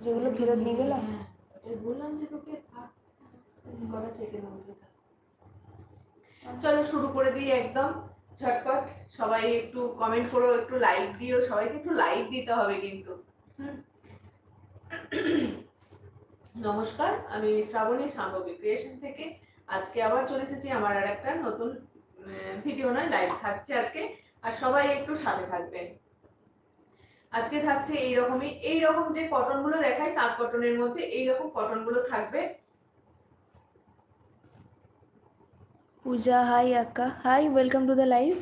যেগুলো ফেরত নিয়ে গেলাম। বললাম যে তোকে চলো শুরু করে দিই একদম ঝটপট। সবাই একটু কমেন্ট করো, একটু লাইক দিও, সবাইকে একটু লাইক দিতে হবে কিন্তু। নমস্কার, আমি শ্রাবণী শাম্ভবী ক্রিয়েশন থেকে আজকে আবার চলে এসেছি আমার আর একটা নতুন ভিডিও নয়, লাইভ থাকছে আজকে। আর সবাই একটু সাথে থাকবেন। আজকে থাকছে এইরকম যে কটন গুলো দেখায় তাঁত কটনের মধ্যে এইরকম কটন গুলো থাকবে। পূজা, হাই আক্কা, hi, welcome to the live.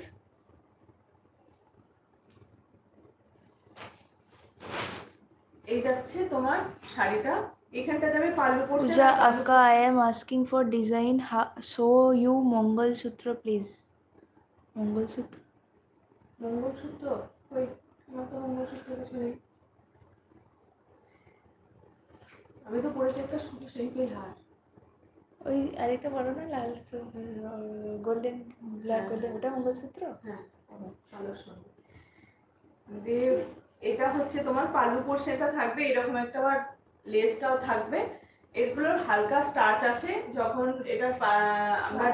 এই যাচ্ছে তোমার শাড়িটা, এখানটা যাবে পাল্লু পোর্শন। পূজা আক্কা, I am asking for design, show you mangalsutra please. Mangalsutra ওই আমার তো মঙ্গলসূত্র কিছু নেই, আমি তো পরেছি একটা শুধু সিম্পল হার। ওই আরেকটা বড় না, লাল গোল্ডেন, ব্ল্যাক গোল্ডেন, ওটা মঙ্গলসূত্র। হ্যাঁ চলো শোনো, দিয়ে এটা হচ্ছে তোমার পাল্লু পোর্শনটা থাকবে এরকম একটা, আবার লেসটাও থাকবে। এগুলোর হালকা স্টার্চ আছে, যখন এটা আমরা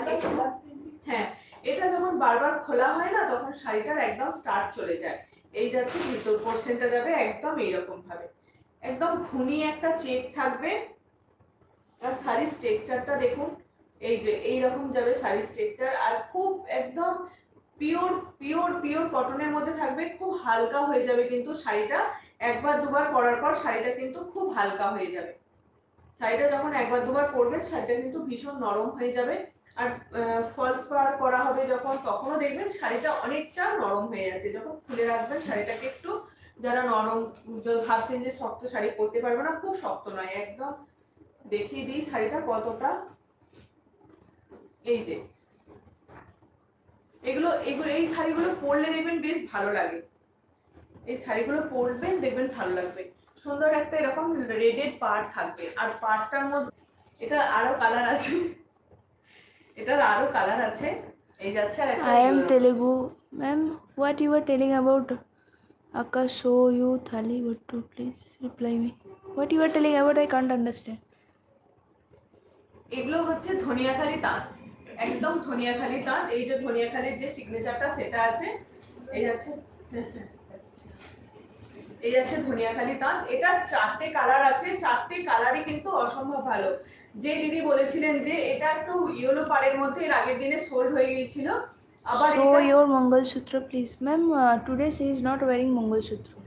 হ্যাঁ এটা যখন বারবার খোলা হয় না তখন শাড়িটার একদম স্টার্চ চলে যায়। এই যাচ্ছে ভিতর পোর্শনটা যাবে একদম এইরকম ভাবে, একদম ঘুনি একটা চেক থাকবে। আর শাড়ির স্ট্রাকচারটা দেখুন, এই যে এইরকম যাবে শাড়ির স্ট্রাকচার। আর খুব একদম পিওর পিওর পিওর কটনের মধ্যে থাকবে, খুব হালকা হয়ে যাবে কিন্তু শাড়িটা। একবার দুবার পরার পর শাড়িটা কিন্তু খুব হালকা হয়ে যাবে। শাড়িটা যখন একবার দুবার পরবেন শাড়িটা কিন্তু ভীষণ নরম হয়ে যাবে। আর ফলস পার করা হবে যখন, তখনও দেখবেন শাড়িটা অনেকটা নরম হয়ে যাচ্ছে। যখন খুলে রাখবেন শাড়িটাকে একটু, যারা নরম ভাবছেন যে শক্ত শাড়ি পরতে পারবে না, খুব শক্ত নয় একদম। দেখিয়ে দিই শাড়িটা কতটা, এই যে এগুলো এগুলো এই শাড়িগুলো পরলে দেখবেন বেশ ভালো লাগে। এই শাড়িগুলো পরবেন দেখবেন ভালো লাগবে। সুন্দর একটা এরকম রেডেড পাড় থাকবে, আর পাড়টার মধ্যে এটা আরো কালার আছে, এটার আরো কালার আছে। এই যাচ্ছে আর একটা I am Telugu. Ma'am, what you were telling about Akka show you thali vattu, please reply me. What you were telling about, I can't understand. এগুলো হচ্ছে ধনিয়াখালি তাঁত, একদম ধনিয়াখালি তাঁত। এই যে ধনিয়াখালির যে সিগনেচারটা সেটা আছে। এই যাচ্ছে ধনিয়াখালি তাঁত। এটার 4টে কালার আছে, 4টে কালারই কিন্তু অসম্ভব ভালো। যে দিদি বলেছিলেন যে এটা একটু ইয়েলো পাড়ের মধ্যে এর আগের দিনে সোল্ড হয়ে গিয়েছিল, আবার Show your Mangalsutra, please. Ma'am, today she is not wearing Mangalsutra.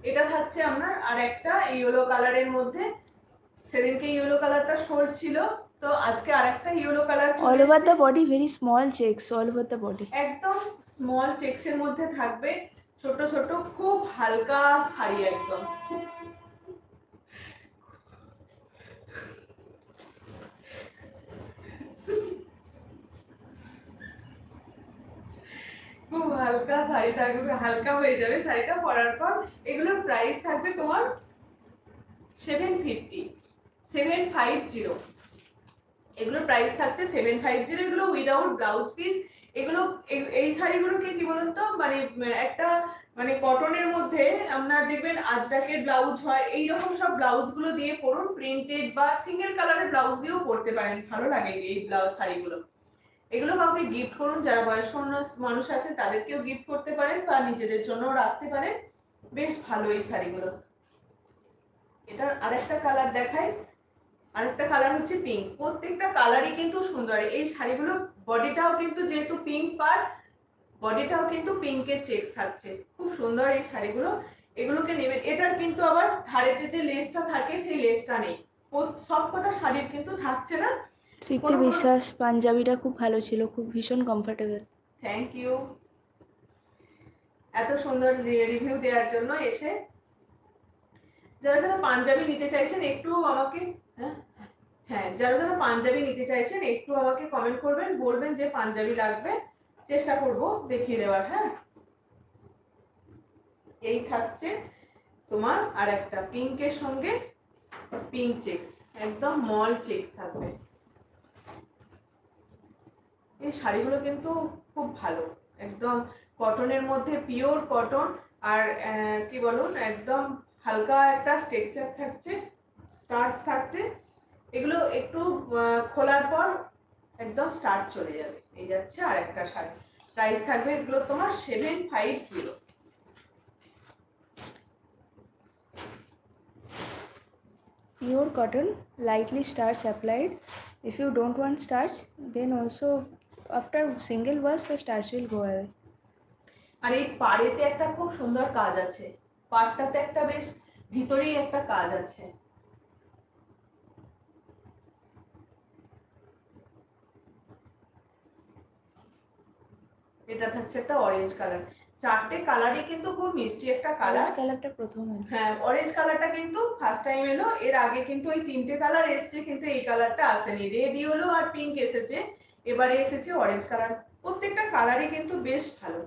এটা থাকছে আপনার আর একটা ইয়েলো কালারের মধ্যে। সেদিনকে ইয়েলো কালারটা সোল্ড ছিল, তো আজকে আরেকটা ইয়েলো কালার চলে All over এসেছে। the body, very small checks all over the body. একদম স্মল চেকসের মধ্যে থাকবে, ছোট ছোট খুব হালকা শাড়ি একদম। খুব হালকা শাড়িটা একদম হালকা হয়ে যাবে শাড়িটা পরার পর। এগুলোর প্রাইস থাকবে তোমার 750। এগুলোর প্রাইস থাকছে 750। এগুলো উইদাউট ব্লাউজ পিস। এগুলো এই শাড়িগুলোকে কি বলুন তো, মানে একটা মানে কটনের মধ্যে আপনার দেখবেন আজরাকের ব্লাউজ হয়, এইরকম সব ব্লাউজ গুলো দিয়ে পরুন, প্রিন্টেড বা সিঙ্গেল কালারের ব্লাউজ দিয়েও পরতে পারেন, ভালো লাগে এই ব্লাউজ শাড়িগুলো। এগুলো কাউকে গিফট করুন, যারা বয়স্ক মানুষ আছেন তাদেরকেও গিফট করতে পারেন বা নিজেদের জন্যও রাখতে পারেন, বেশ ভালো এই শাড়িগুলো। এটার আরেকটা কালার দেখাই, আরেকটা কালার হচ্ছে পিঙ্ক। প্রত্যেকটা কালারই কিন্তু সুন্দর। এই শাড়িগুলো বডিটাও কিন্তু যেহেতু পিঙ্ক পার, বডিটাও কিন্তু পিঙ্কের চেকস থাকছে, খুব সুন্দর এই শাড়িগুলো। এগুলোকে নেবেন। এটার কিন্তু আবার ধারেতে যে লেসটা থাকে সেই লেসটা নেই, সবকটা শাড়ির কিন্তু থাকছে না। তৃপ্তি বিশ্বাস, পাঞ্জাবিটা খুব ভালো ছিল, খুব ভীষণ কমফোর্টেবল। থ্যাংক ইউ এত সুন্দর রিভিউ দেওয়ার জন্য। এসে যারা যারা পাঞ্জাবি নিতে চাইছেন একটু আমাকে, হ্যাঁ যারা যারা পাঞ্জাবি নিতে চাইছেন একটু আমাকে কমেন্ট করবেন, বলবেন যে পাঞ্জাবি লাগবে, চেষ্টা করব দেখিয়ে দেওয়ার। হ্যাঁ এই থাকছে তোমার আর একটা পিঙ্কের সঙ্গে পিঙ্ক চেকস, একদম মল চেকস থাকবে। এই শাড়িগুলো কিন্তু খুব ভালো, একদম কটনের মধ্যে, পিওর কটন। আর কি বলুন, একদম হালকা একটা স্ট্রাকচার থাকছে, স্টার্চ থাকছে। এগুলো একটু খোলার পর একদম স্টার্চ চলে যাবে। এই যাচ্ছে আর একটা শাড়ি, প্রাইস থাকবে এগুলো তোমার 750। Pure cotton, lightly starch applied. If you don't want starch, then also after single wash the starch will go away. আর এই পাড়েতে একটা খুব সুন্দর কাজ আছে, পাড়টাতে একটা বেশ ভিতরেই একটা কাজ আছে। এটা থাকছে একটা অরেঞ্জ কালার। চারটে কালারই কিন্তু খুব মিষ্টি একটা কালার। অরেঞ্জ কালারটা প্রথম এলো। হ্যাঁ, অরেঞ্জ কালারটা কিন্তু ফার্স্ট টাইম এলো। এর আগে কিন্তু ওই তিনটে কালার এসেছে, কিন্তু এই কালারটা আসেনি। রেড ইয়েলো আর পিঙ্ক এসেছে, এবারে এসেছে অরেঞ্জ কালার। প্রত্যেকটা কালারই কিন্তু বেশ ভালো,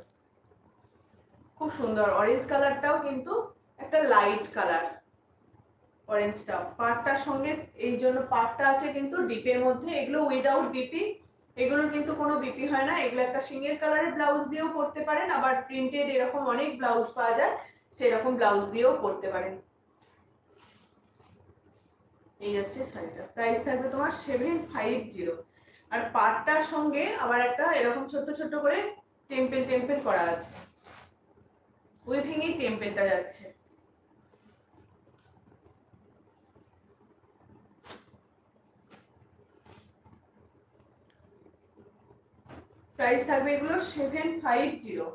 খুব সুন্দর। অরেঞ্জ কালারটাও কিন্তু একটা লাইট কালার, অরেঞ্জটা পাড়টার সঙ্গে। এই জন্য পাড়টা আছে কিন্তু ডিপের মধ্যে। এগুলো উইদাউট বিপি, এগুলো কিন্তু কোনো বিপি হয় না। এগুলো একটা সিঙ্গেল কালারের ব্লাউজ দিয়েও পরতে পারেন, আবার প্রিন্টেড এরকম অনেক ব্লাউজ পাওয়া যায়, সেরকম ব্লাউজ দিয়েও পরতে পারেন। এই যাচ্ছে শাড়িটা, প্রাইস থাকবে তোমার 750। আর পাড়টার সঙ্গে আবার একটা এরকম ছোট ছোট করে টেম্পল টেম্পল করা আছে, উইভিং এই টেম্পলটা যাচ্ছে। প্রাইস থাকবে এগুলো 750।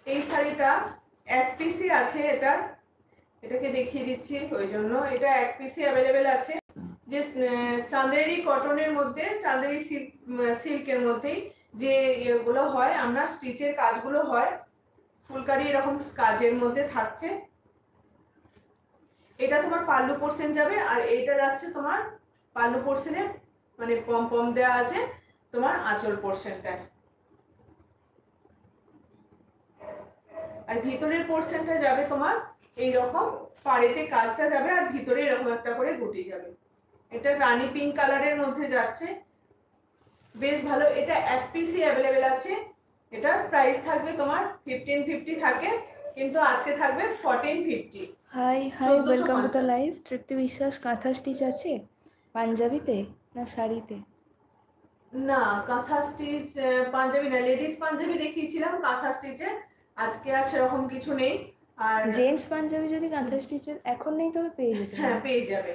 এই শাড়িটা এক পিসই আছে, এটাকে দেখিয়ে দিচ্ছি ওই জন্য। এটা এক পিসই অ্যাভেলেবেল আছে, যে চাঁদেরি কটনের মধ্যে, চাঁদেরি সিল্কের মধ্যেই যে এগুলো হয়, আমরা স্টিচের কাজগুলো হয়, ফুলকারি এরকম কাজের মধ্যে থাকছে। এটা তোমার পাল্লু পোর্শন যাবে, আর এইটা যাচ্ছে তোমার পাল্লু পোর্শনে মানে পম পম দেওয়া আছে তোমার আঁচল পোর্শনটায়। আর ভিতরের পোর্শনটা যাবে তোমার এই রকম পাড়েতে কাজটা যাবে, আর ভিতরে এরকম একটা করে গুটি যাবে। এটা রানী পিঙ্ক কালারের মধ্যে যাচ্ছে, বেশ ভালো। এটা এক পিসই অ্যাভেলেবেল আছে। এটার প্রাইস থাকবে তোমার 1550 থাকে, কিন্তু আজকে থাকবে 1450। Hi hi, welcome to the live. Tripti Biswas kantha stitch আছে পাঞ্জাবিতে না শাড়িতে? না, কাঁথা স্টিচ পাঞ্জাবি না, লেডিস পাঞ্জাবি দেখিয়েছিলাম কাঁথা স্টিচে, আজকে আর সেরকম কিছু নেই। আর জেন্টস পাঞ্জাবি যদি কাঁথা স্টিচের এখন নেই তবে পেয়ে যেতে পারেন। হ্যাঁ, পেয়ে যাবে।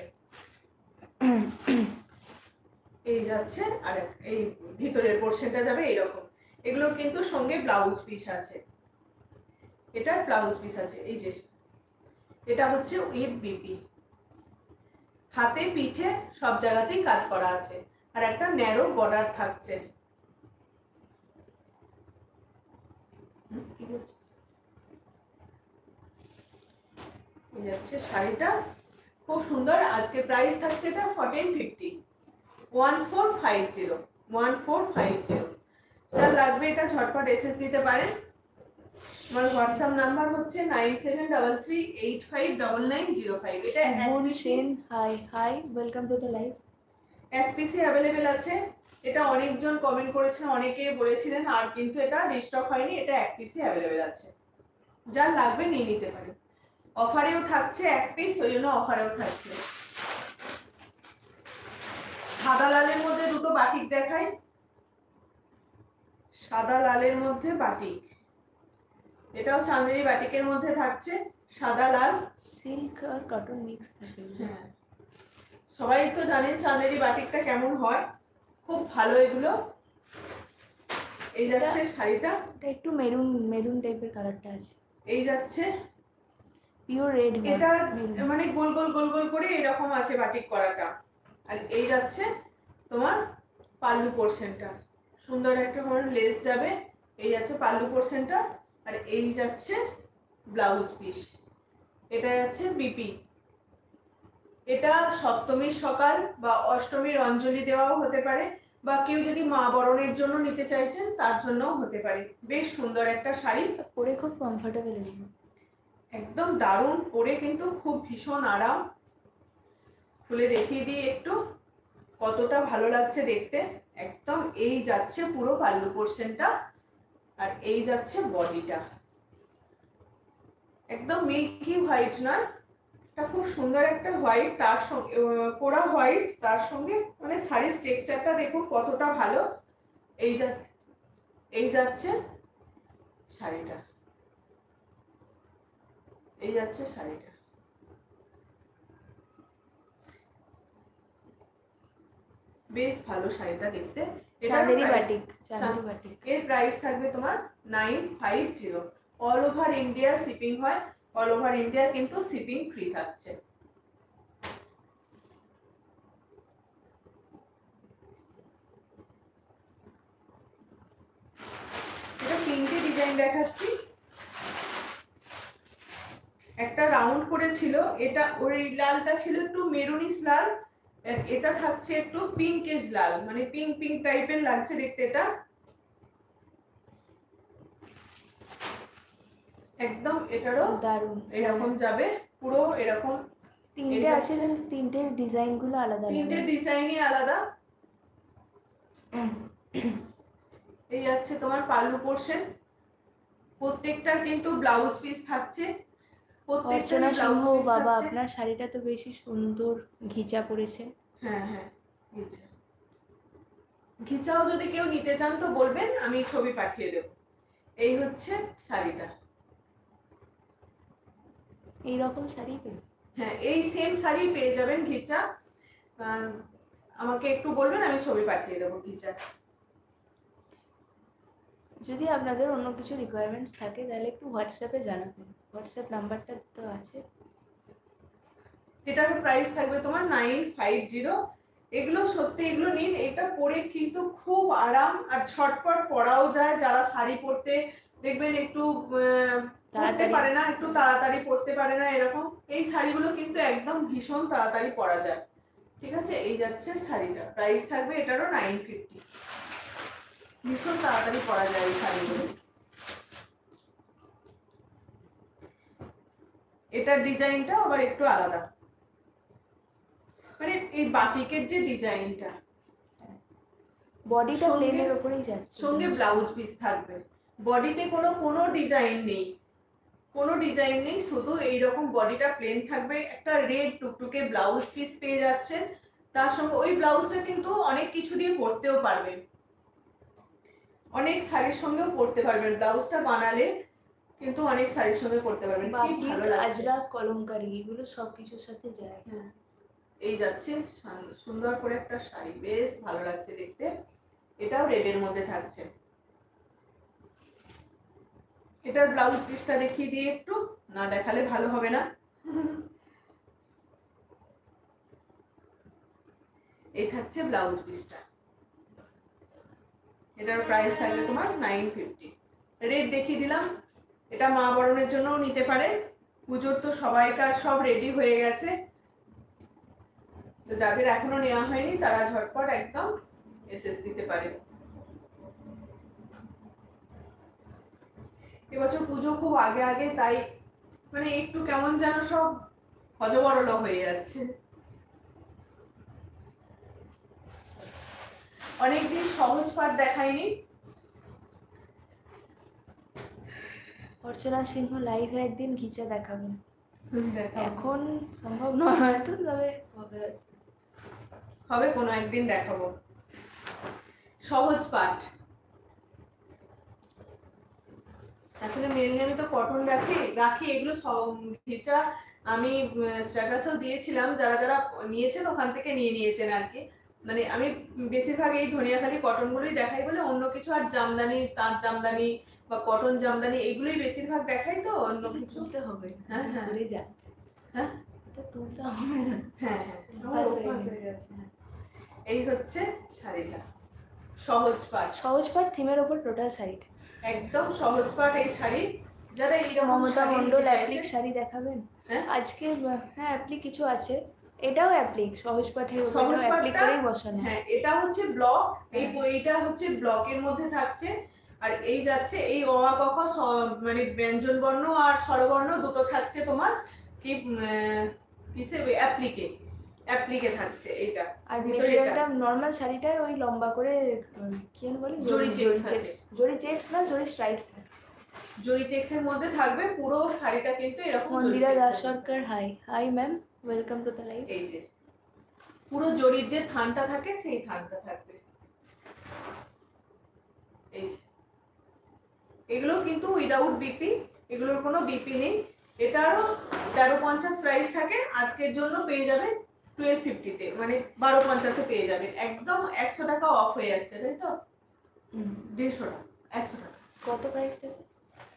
এই যাচ্ছে, আর এই ভিতরের পোর্শনটা যাবে এরকম। এগুলোর কিন্তু সঙ্গে ব্লাউজ পিস আছে, এটার ব্লাউজ পিস আছে। এই যে এটা হচ্ছে উইথ বিপি, হাতে পিঠে সব জায়গাতেই কাজ করা আছে, আর একটা ন্যারো বর্ডার থাকছে। এই যাচ্ছে শাড়িটা, খুব সুন্দর। আজকে প্রাইস থাকছে এটা 1450, 1450। যার লাগবে এটা ঝটপট এসএস দিতে পারেন। আমার হোয়াটসঅ্যাপ নাম্বার হচ্ছে 9733859905। এটা এক piece, hi hi, welcome to the live. এক পিসি অ্যাভেলেবেল আছে। এটা অনেকজন কমেন্ট করেছেন, অনেকে বলেছিলেন, আর কিন্তু এটা রিস্টক হয়নি। এটা এক পিসি অ্যাভেলেবেল আছে, যার লাগবে নিয়ে নিতে পারেন। অফারেও থাকছে এক পিস, ওই জন্য অফারেও থাকছে। সাদা লালের মধ্যে দুটো বাটিক দেখাই, সাদা লালের মধ্যে বাটিক। এটাও চাঁদেরি বাটিকের মধ্যে থাকছে, সাদা লাল, সিল্ক আর কটন মিক্স থাকে। হ্যাঁ, সবাই তো জানেন চাঁদেরি বাটিকটা কেমন হয়, খুব ভালো এগুলো। এই যাচ্ছে শাড়িটা, এটা একটু মেরুন মেরুন টাইপের কালারটা আছে। এই যাচ্ছে পিওর রেড, এটা মানে গোল গোল গোল গোল করে এরকম আছে বাটিক করাটা। আর এই যাচ্ছে তোমার পাল্লু পোর্শনটা, সুন্দর একটা লেস যাবে। এই যাচ্ছে পাল্লু পোর্শনটা, আর এই যাচ্ছে ব্লাউজ পিস। এটা যাচ্ছে বিপি। এটা সপ্তমীর সকাল বা অষ্টমীর অঞ্জলি দেওয়াও হতে পারে, বা কেউ যদি মা বরণের জন্য নিতে চাইছেন তার জন্যও হতে পারে। বেশ সুন্দর একটা শাড়ি, পরে খুব কমফোর্টেবল লাগবে, একদম দারুণ পরে, কিন্তু খুব ভীষণ আরাম। খুলে দেখিয়ে দিই একটু কতটা ভালো লাগছে দেখতে। একদম এই যাচ্ছে পুরো পাল্লু পোর্শনটা, আর এই যাচ্ছে বডিটা, একদম মিল্কি হোয়াইট না, এটা খুব সুন্দর একটা হোয়াইট, তার সঙ্গে কোরা হোয়াইট, তার সঙ্গে মানে শাড়ির স্ট্রাকচারটা দেখুন কতটা ভালো। এই যাচ্ছে শাড়িটা, এই যাচ্ছে শাড়িটা। বেশ ভালো শাড়িটা দেখতে। চাঁদেরি বাটিক, চাঁদেরি বাটিক। এর প্রাইস থাকবে তোমার 950। অল ওভার ইন্ডিয়া শিপিং হয়, অল ওভার ইন্ডিয়া কিন্তু শিপিং ফ্রি থাকছে। এটা তিনটে ডিজাইন দেখাচ্ছি, একটা রাউন্ড করে ছিল, এটা ওই লালটা ছিল একটু মেরুনিশ লাল, এটা থাকছে একটু পিঙ্কেজ লাল, মানে পিঙ্ক পিঙ্ক টাইপের লাগছে দেখতে। এটা একদম এটারও দারুণ এরকম যাবে, পুরো এরকম তিনটে আছে, কিন্তু তিনটের ডিজাইন গুলো আলাদা, তিনটে ডিজাইনই আলাদা। এই যাচ্ছে তোমার পাল্লু পোরশন, প্রত্যেকটার কিন্তু ব্লাউজ পিস থাকছে। অর্চনা সিংহ, বাবা আপনার শাড়িটা তো বেশি সুন্দর ঘিচা পড়েছে। হ্যাঁ হ্যাঁ, ঘিচাও যদি কেউ নিতে চান তো বলবেন, আমি ছবি পাঠিয়ে দেব। এই হচ্ছে শাড়িটা, এইরকম শাড়ি পেয়ে, হ্যাঁ এই সেম শাড়ি পেয়ে যাবেন ঘিচা। আমাকে একটু বলবেন, আমি ছবি পাঠিয়ে দেবো ঘিচা। যদি আপনাদের অন্য কিছু রিকোয়ারমেন্টস থাকে তাহলে একটু হোয়াটসঅ্যাপে জানাবেন, হোয়াটসঅ্যাপ নাম্বারটা তো আছে। এটার প্রাইস থাকবে তোমার 950। এগুলো সত্যি, এগুলো নিন, এটা পরে কিন্তু খুব আরাম, আর ঝটপট পরাও যায়। যারা শাড়ি পরতে দেখবেন একটু পরতে পারে না, একটু তাড়াতাড়ি পরতে পারে না, এরকম এই শাড়িগুলো কিন্তু একদম ভীষণ তাড়াতাড়ি পরা যায়। ঠিক আছে, এই যাচ্ছে শাড়িটা, প্রাইস থাকবে এটারও 950। ভীষণ তাড়াতাড়ি পরা যায় এই শাড়িগুলো। এটার ডিজাইনটা আবার একটু আলাদা, মানে এই বাটিকের যে ডিজাইনটা, বডিটা প্লেনের উপরেই যাচ্ছে, সঙ্গে ব্লাউজ পিস থাকবে। বডিতে কোনো ডিজাইন নেই, কোনো ডিজাইন নেই, শুধু এইরকম বডিটা প্লেন থাকবে। একটা রেড টুকটুকে ব্লাউজ পিস পেয়ে যাচ্ছেন, তার সঙ্গে ওই ব্লাউজটা কিন্তু অনেক কিছু দিয়ে পরতেও পারবেন, অনেক শাড়ির সঙ্গেও পরতে পারবেন। ব্লাউজটা বানালে কিন্তু অনেক শাড়ির সঙ্গে পরতে পারবেন। কি ভালো লাগছে, আজরা কলমকারি, এগুলো সব কিছুর সাথে যায়। এই যাচ্ছে সুন্দর করে একটা শাড়ি, বেশ ভালো লাগছে দেখতে। এটাও রেডের মধ্যে থাকছে। এটার ব্লাউজ পিসটা দেখিয়ে দিয়ে একটু, না দেখালে ভালো হবে না। এই থাকছে ব্লাউজ পিসটা, এটার প্রাইস থাকবে তোমার 950। রেড দেখিয়ে দিলাম। এটা মা বরণের জন্যও নিতে পারেন, পুজোর তো সবাইকার সব রেডি হয়ে গেছে, তো যাদের এখনো নেওয়া হয়নি তারা ঝটপট একদম এসএস দিতে পারে। এবছর পুজো খুব আগে আগে, তাই মানে একটু কেমন যেন সব হজবরল হয়ে যাচ্ছে। অনেকদিন সহজ পাঠ দেখায়নি। অর্চনা সিংহ লাইভে একদিন ঘিচা দেখাবেন, এখন সম্ভব নয় হয়তো, তবে হবে কোনো একদিন দেখাবো সহজ পাঠ। আসলে মেনলি আমি তো কটন রাখি এগুলো ঘিচা আমি স্ট্যাটাসও দিয়েছিলাম, যারা যারা নিয়েছেন ওখান থেকে নিয়েছেন আর কি। মানে আমি বেশিরভাগ এই ধনিয়াখালি কটনগুলোই দেখাই বলে, অন্য কিছু আর জামদানি, তাঁত জামদানি বা কটন জামদানি এগুলোই বেশিরভাগ দেখাই, তো অন্য কিছু তুলতে হবে। হ্যাঁ হ্যাঁ ঘুরে যাচ্ছে, হ্যাঁ এটা তুলতে হবে না। হ্যাঁ হ্যাঁ, এই হচ্ছে শাড়িটা, সহজ পাঠ। সহজ পাঠ থিমের ওপর টোটাল শাড়িটা একদম সহজ পাঠ এই শাড়ি। যারা এইরকম মমতা মন্ডল অ্যাপ্লিক শাড়ি দেখাবেন আজকে? হ্যাঁ অ্যাপ্লিক কিছু আছে, এটাও অ্যাপ্লিক, সহজ পাঠের উপর অ্যাপ্লিক করেই বসানো। হ্যাঁ এটা হচ্ছে ব্লক, এইটা হচ্ছে ব্লকের মধ্যে থাকছে। আর এই যাচ্ছে এই অ আ ক খ মানে ব্যঞ্জন বর্ণ আর স্বরবর্ণ দুটো থাকছে তোমার কি কিসে অ্যাপ্লিকে থাকছে এইটা। আর মেটেরিয়ালটা নরমাল শাড়িটা ওই লম্বা করে কি বলি জরি চেক্স, জরি চেক্স না জরি স্ট্রাইপ থাকছে, জরি চেক্সের মধ্যে থাকবে পুরো শাড়িটা কিন্তু এরকম। Mandira Das Sarkar, hi hi ma'am, welcome to the live. এই যে পুরো জরির যে থানটা থাকে সেই থানটা থাকবে। এই যে এগুলো কিন্তু উইদাউট বিপি, এগুলোর কোনো বিপি নেই। এটারও 1350 প্রাইস থাকে, আজকের জন্য পেয়ে যাবে 1250 তে, মানে 1250 এ পেয়ে যাবে। একদম 100 টাকা অফ হয়ে যাচ্ছে, তাই তো? 150 টাকা, 100 টাকা। কত প্রাইস থেকে?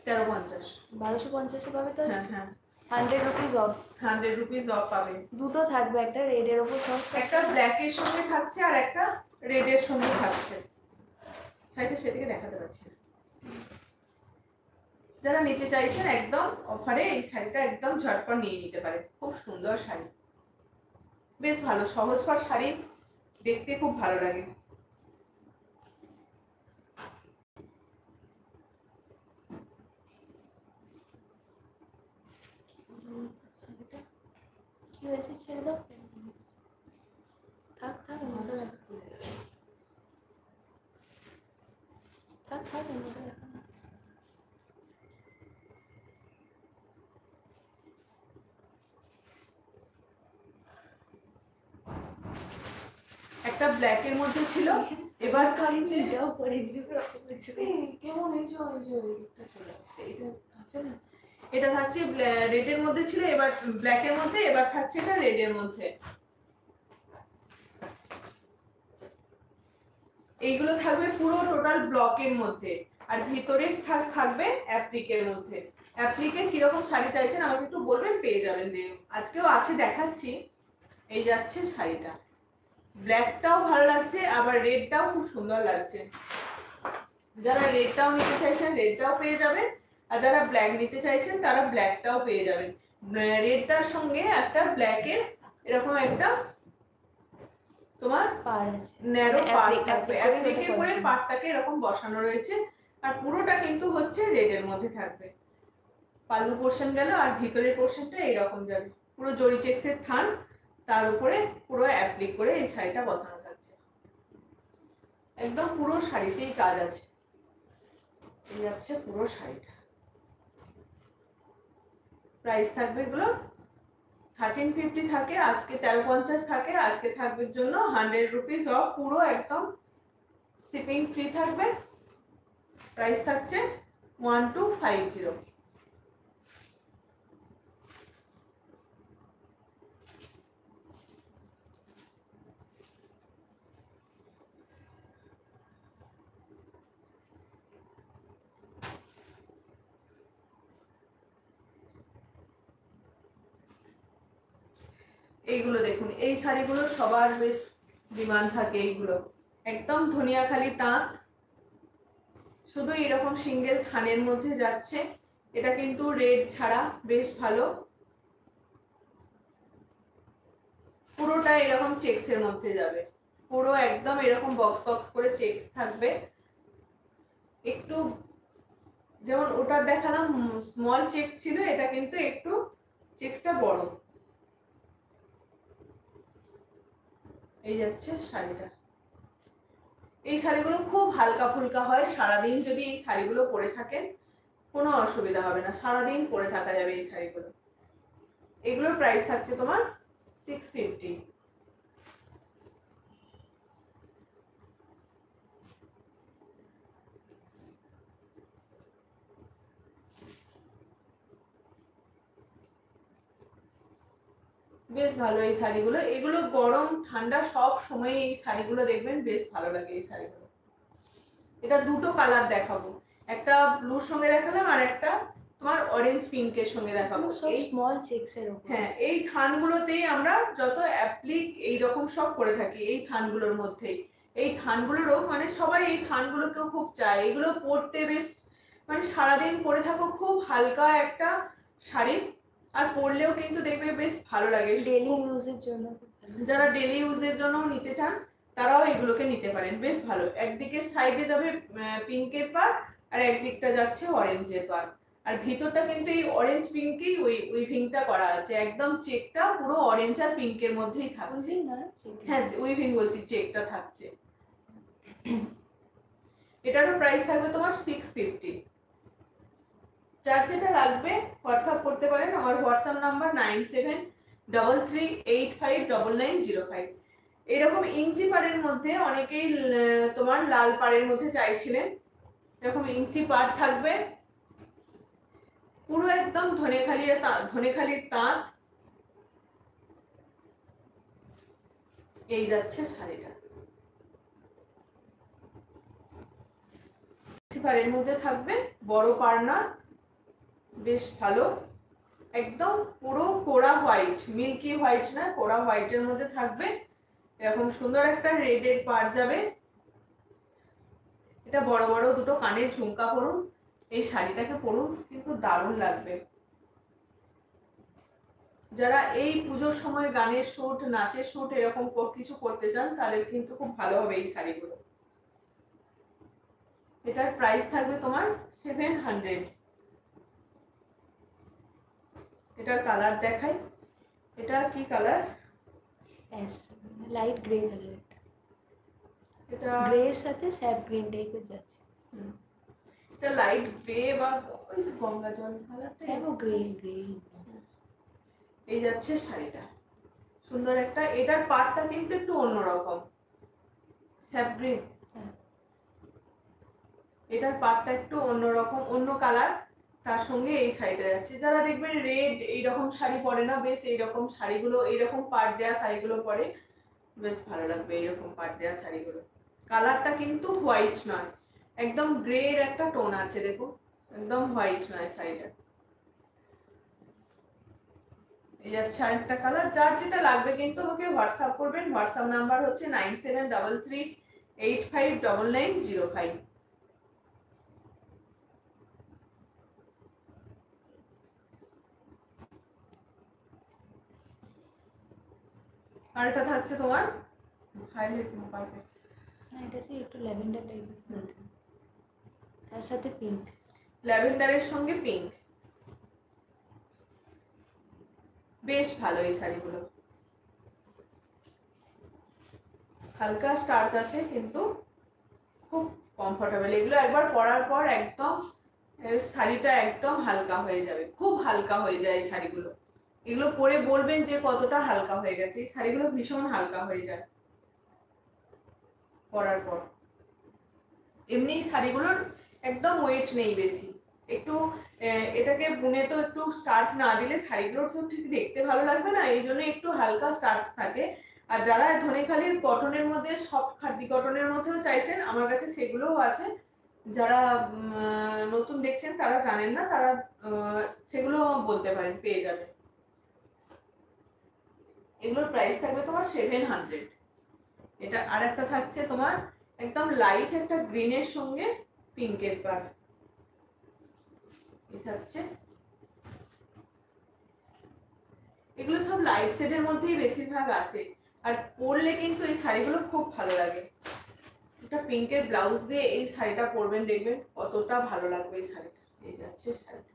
1350। 1250 এ পাবে তো? হ্যাঁ হ্যাঁ, 100 রুপিস অফ। 100 রুপিস অফ পাবে। দুটো থাকবে, একটা রেড এর উপর সস, একটা ব্ল্যাক এর সঙ্গে থাকছে আর একটা রেড এর সঙ্গে থাকছে। শাড়িটা সেদিকে দেখাতে পাচ্ছি না। যারা নিতে চাইছেন একদম অফারে এই শাড়িটা একদম ঝটপট নিয়ে নিতে পারে। খুব সুন্দর শাড়ি, বেশ ভালো সহজ পাড় শাড়ি, দেখতে খুব ভালো লাগে। কি হয়েছে? ছেড়ে দাও, থাক থাক থাক থাক। একটা ব্ল্যাক এর মধ্যে ছিল, এবার থাকছে এটাও পরে দিবে কেমন হয়েছে, ওই যে ওইটা চলে আসছে। এটা থাকছে না, এটা থাকছে রেড এর মধ্যে ছিল, এবার ব্ল্যাক এর মধ্যে, এবার থাকছে এটা রেড এর মধ্যে। এইগুলো থাকবে পুরো টোটাল ব্লকের মধ্যে, আর ভিতরে থাকবে অ্যাপ্লিকের মধ্যে। অ্যাপ্লিকের কিরকম শাড়ি চাইছেন আমাকে একটু বলবেন, পেয়ে যাবেন। আজকেও আছে, দেখাচ্ছি। এই যাচ্ছে শাড়িটা, ব্ল্যাকটাও ভালো লাগছে, আবার রেডটাও খুব সুন্দর লাগছে। যারা রেডটাও নিতে চাইছেন রেডটাও পেয়ে যাবেন, আর যারা ব্ল্যাক নিতে চাইছেন তারা ব্ল্যাকটাও পেয়ে যাবেন। রেডটার সঙ্গে একটা ব্ল্যাকের এরকম একটা তোমার পার আছে, ন্যারো পার থাকবে, অ্যাপ্লিকে অ্যাপ্লিকে করে পাড়টাকে এরকম বসানো রয়েছে, আর পুরোটা কিন্তু হচ্ছে রেডের মধ্যে থাকবে। পাল্লু পোরশন গেল, আর ভিতরের পোরশনটা এরকম যাবে, পুরো জরি চেক্সের থান, তার উপরে পুরো অ্যাপ্লিক করে এই শাড়িটা বসানো থাকছে। একদম পুরো শাড়িতেই কাজ আছে। এই যাচ্ছে পুরো শাড়িটা। প্রাইস থাকবে এগুলো 1350 থাকে, আজকে 1350 থাকে, আজকে থাকবে জন্য 100 রুপিস অফ, পুরো একদম শিপিং ফ্রি থাকবে। প্রাইস থাকছে 1250। এইগুলো দেখুন, এই শাড়িগুলো সবার বেশ ডিমান্ড থাকে। এইগুলো একদম ধনিয়াখালি তাঁত, শুধু এরকম সিঙ্গেল থানের মধ্যে যাচ্ছে। এটা কিন্তু রেড ছাড়া, বেশ ভালো। পুরোটা এরকম চেক্সের মধ্যে যাবে, পুরো একদম এরকম বক্স বক্স করে চেক্স থাকবে। একটু যেমন ওটা দেখালাম স্মল চেক্স ছিল, এটা কিন্তু একটু চেক্সটা বড়। এই যাচ্ছে শাড়িটা। এই শাড়িগুলো খুব হালকা ফুলকা হয়, সারাদিন যদি এই শাড়িগুলো পরে থাকেন কোনো অসুবিধা হবে না, সারাদিন পরে থাকা যাবে এই শাড়িগুলো। এগুলোর প্রাইস থাকছে তোমার 650। বেশ ভালো এই শাড়িগুলো, এগুলো গরম ঠান্ডা সব সময় এই শাড়িগুলো দেখবেন বেশ ভালো লাগে এই শাড়িগুলো। এটা দুটো কালার দেখাবো, একটা ব্লুর সঙ্গে দেখালাম, আর একটা তোমার অরেঞ্জ পিঙ্কের সঙ্গে দেখাবো। এই স্মল চেক্সের উপর, হ্যাঁ, এই থানগুলোতেই আমরা যত অ্যাপ্লিক এই রকম সব করে থাকি, এই থানগুলোর মধ্যেই। এই থানগুলোরও মানে সবাই এই থানগুলোকেও খুব চায়, এগুলো পরতে বেশ মানে সারাদিন পরে থাকো, খুব হালকা একটা শাড়ি, আর পরলেও কিন্তু দেখবে বেশ ভালো লাগে। ডেইলি ইউজের জন্য, যারা ডেইলি ইউজের জন্য নিতে চান তারাও এগুলোকে নিতে পারেন, বেশ ভালো। একদিকে সাইডে যাবে পিঙ্কের পার, আর একদিকটা যাচ্ছে অরেঞ্জের পার। আর ভিতরটা কিন্তু এই অরেঞ্জ পিঙ্কই উইভিংটা করা আছে, একদম চেকটা পুরো অরেঞ্জ আর পিঙ্কের মধ্যেই থাকছে। হ্যাঁ উইভিং বলছি, চেকটা থাকছে। এটারও প্রাইস থাকবে তোমার 650। যার যেটা লাগবে হোয়াটসঅ্যাপ করতে পারেন, আমার হোয়াটসঅ্যাপ নাম্বার 9733859905। এরকম ইঞ্চি পাড়ের মধ্যে অনেকেই তোমার লাল পাড়ের মধ্যে চাইছিলেন, এরকম ইঞ্চি পাড় থাকবে, পুরো একদম ধনেখালির তাঁত। এই যাচ্ছে শাড়িটা, ইঞ্চি পাড়ের মধ্যে থাকবে, বড় পাড়না, বেশ ভালো, একদম পুরো কোড়া হোয়াইট, মিল্কি হোয়াইট না, কোড়া হোয়াইটের মধ্যে থাকবে। এরকম সুন্দর একটা রেডের পাড় যাবে। এটা বড় বড় দুটো কানের ঝুমকা পরুন, এই শাড়িটাকে পরুন, কিন্তু দারুণ লাগবে। যারা এই পুজোর সময় গানের শুট, নাচের শুট এরকম কিছু করতে চান, তাদের কিন্তু খুব ভালো হবে এই শাড়িগুলো। এটার প্রাইস থাকবে তোমার 700। এটার কালার দেখাই, এটা কি কালার? লাইট গ্রে কালার, এটা গ্রের সাথে স্যাপ গ্রিন টাইপের যাচ্ছে। এটা লাইট গ্রে বা ওই গঙ্গা জল কালারটা, হ্যাঁ ও গ্রে গ্রে। এই যাচ্ছে শাড়িটা, সুন্দর একটা। এটার পাড়টা কিন্তু একটু অন্যরকম, স্যাপ গ্রিন। এটার পাড়টা একটু অন্যরকম, অন্য কালার, তার সঙ্গে এই শাড়িটা যাচ্ছে। যারা দেখবেন রেড এইরকম শাড়ি পরে না, বেশ এইরকম শাড়িগুলো, এইরকম পাড় দেওয়া শাড়িগুলো পরে বেশ ভালো লাগবে, এইরকম পাড় দেওয়া শাড়িগুলো। কালারটা কিন্তু হোয়াইট নয়, একদম গ্রে এর একটা টোন আছে, দেখো একদম হোয়াইট নয় শাড়িটা। এই যাচ্ছে আরেকটা কালার। যার যেটা লাগবে কিন্তু আমাকে হোয়াটসঅ্যাপ করবেন, হোয়াটসঅ্যাপ নাম্বার হচ্ছে 9733859905। আর এটা থাকছে তোমার হাইলাইট পারফেক্ট, না এটা সেই একটু ল্যাভেন্ডার টাইপের, তার সাথে পিঙ্ক, ল্যাভেন্ডারের সঙ্গে পিঙ্ক, বেশ ভালো এই শাড়িগুলো। হালকা স্টার্চ আছে কিন্তু খুব কমফোর্টেবল। এগুলো একবার পরার পর একদম শাড়িটা একদম হালকা হয়ে যাবে, খুব হালকা হয়ে যায় এই শাড়িগুলো। এগুলো পরে বলবেন যে কতটা হালকা হয়ে গেছে, এই শাড়িগুলো ভীষণ হালকা হয়ে যায় পরার পর। এমনি শাড়িগুলোর একদম ওয়েট নেই বেশি, একটু এটাকে বুনে তো একটু স্টার্চ না দিলে শাড়িগুলোর তো ঠিক দেখতে ভালো লাগবে না, এই জন্য একটু হালকা স্টার্চ থাকে। আর যারা ধনেখালির কটনের মধ্যে, সফট খাদি কটনের মধ্যেও চাইছেন, আমার কাছে সেগুলোও আছে। যারা নতুন দেখছেন তারা জানেন না, তারা সেগুলো বলতে পারেন, পেয়ে যাবেন। এগুলোর প্রাইস থাকবে তোমার 700। এটা আর একটা থাকছে তোমার একদম লাইট একটা গ্রিনের সঙ্গে পিঙ্কের পাড়, এটা হচ্ছে। এগুলো সব লাইট শেডের মধ্যেই বেশিরভাগ আসে, আর পরলে কিন্তু এই শাড়িগুলো খুব ভালো লাগে। একটা পিঙ্কের ব্লাউজ দিয়ে এই শাড়িটা পরবেন, দেখবেন কতটা ভালো লাগবে এই শাড়িটা। এই যাচ্ছে শাড়িটা,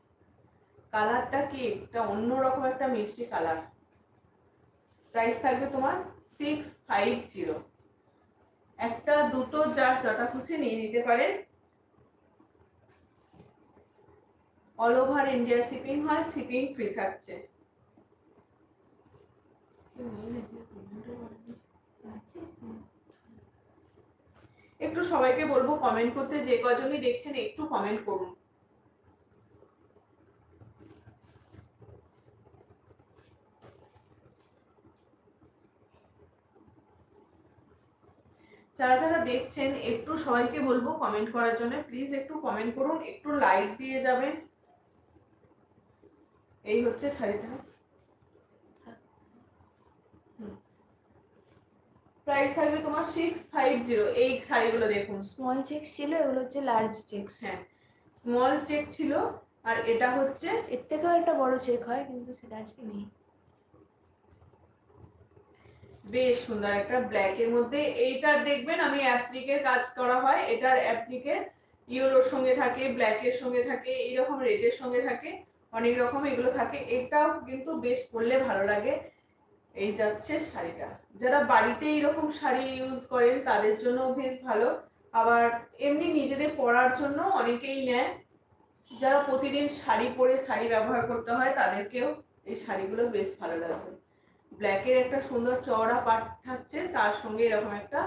কালারটা কি একটা অন্যরকম একটা মিষ্টি কালার। প্রাইস থাকবে তোমার 650। একটা দুটো যার যটা খুশি নিয়ে নিতে পারেন। অল ওভার ইন্ডিয়া শিপিং হয়, শিপিং ফ্রি থাকছে। একটু সবাইকে বলবো কমেন্ট করতে, যে কজনই দেখছেন একটু কমেন্ট করুন। যারা যারা দেখছেন একটু সবাইকে বলবো কমেন্ট করার জন্য, প্লিজ একটু কমেন্ট করুন, একটু লাইক দিয়ে যাবেন। এই হচ্ছে শাড়িটা, প্রাইস থাকবে তোমার 650। এই শাড়িগুলো দেখুন, স্মল চেকস ছিল, এগুলো হচ্ছে লার্জ চেকস। হ্যাঁ স্মল চেক ছিল, আর এটা হচ্ছে এর থেকেও একটা বড় চেক হয়, কিন্তু সেটা আজকে নেই। বেশ সুন্দর একটা ব্ল্যাক এর মধ্যে। এইটার দেখবেন আমি অ্যাপ্লিকের কাজ করা হয়, এটার অ্যাপ্লিকের ইয়েলোর সঙ্গে থাকে, ব্ল্যাকের সঙ্গে থাকে, এইরকম রেডের সঙ্গে থাকে, অনেক রকম এগুলো থাকে। এটাও কিন্তু বেশ পরলে ভালো লাগে। এই যাচ্ছে শাড়িটা, যারা বাড়িতে এরকম শাড়ি ইউজ করেন তাদের জন্য বেশ ভালো। আবার এমনি নিজেদের পরার জন্য অনেকেই নেয়, যারা প্রতিদিন শাড়ি পরে শাড়ি ব্যবহার করতে হয় তাদেরকেও এই শাড়িগুলো বেশ ভালো লাগবে। ব্ল্যাকের একটা সুন্দর চওড়া পাট থাকছে, তার সঙ্গে এরকম একটা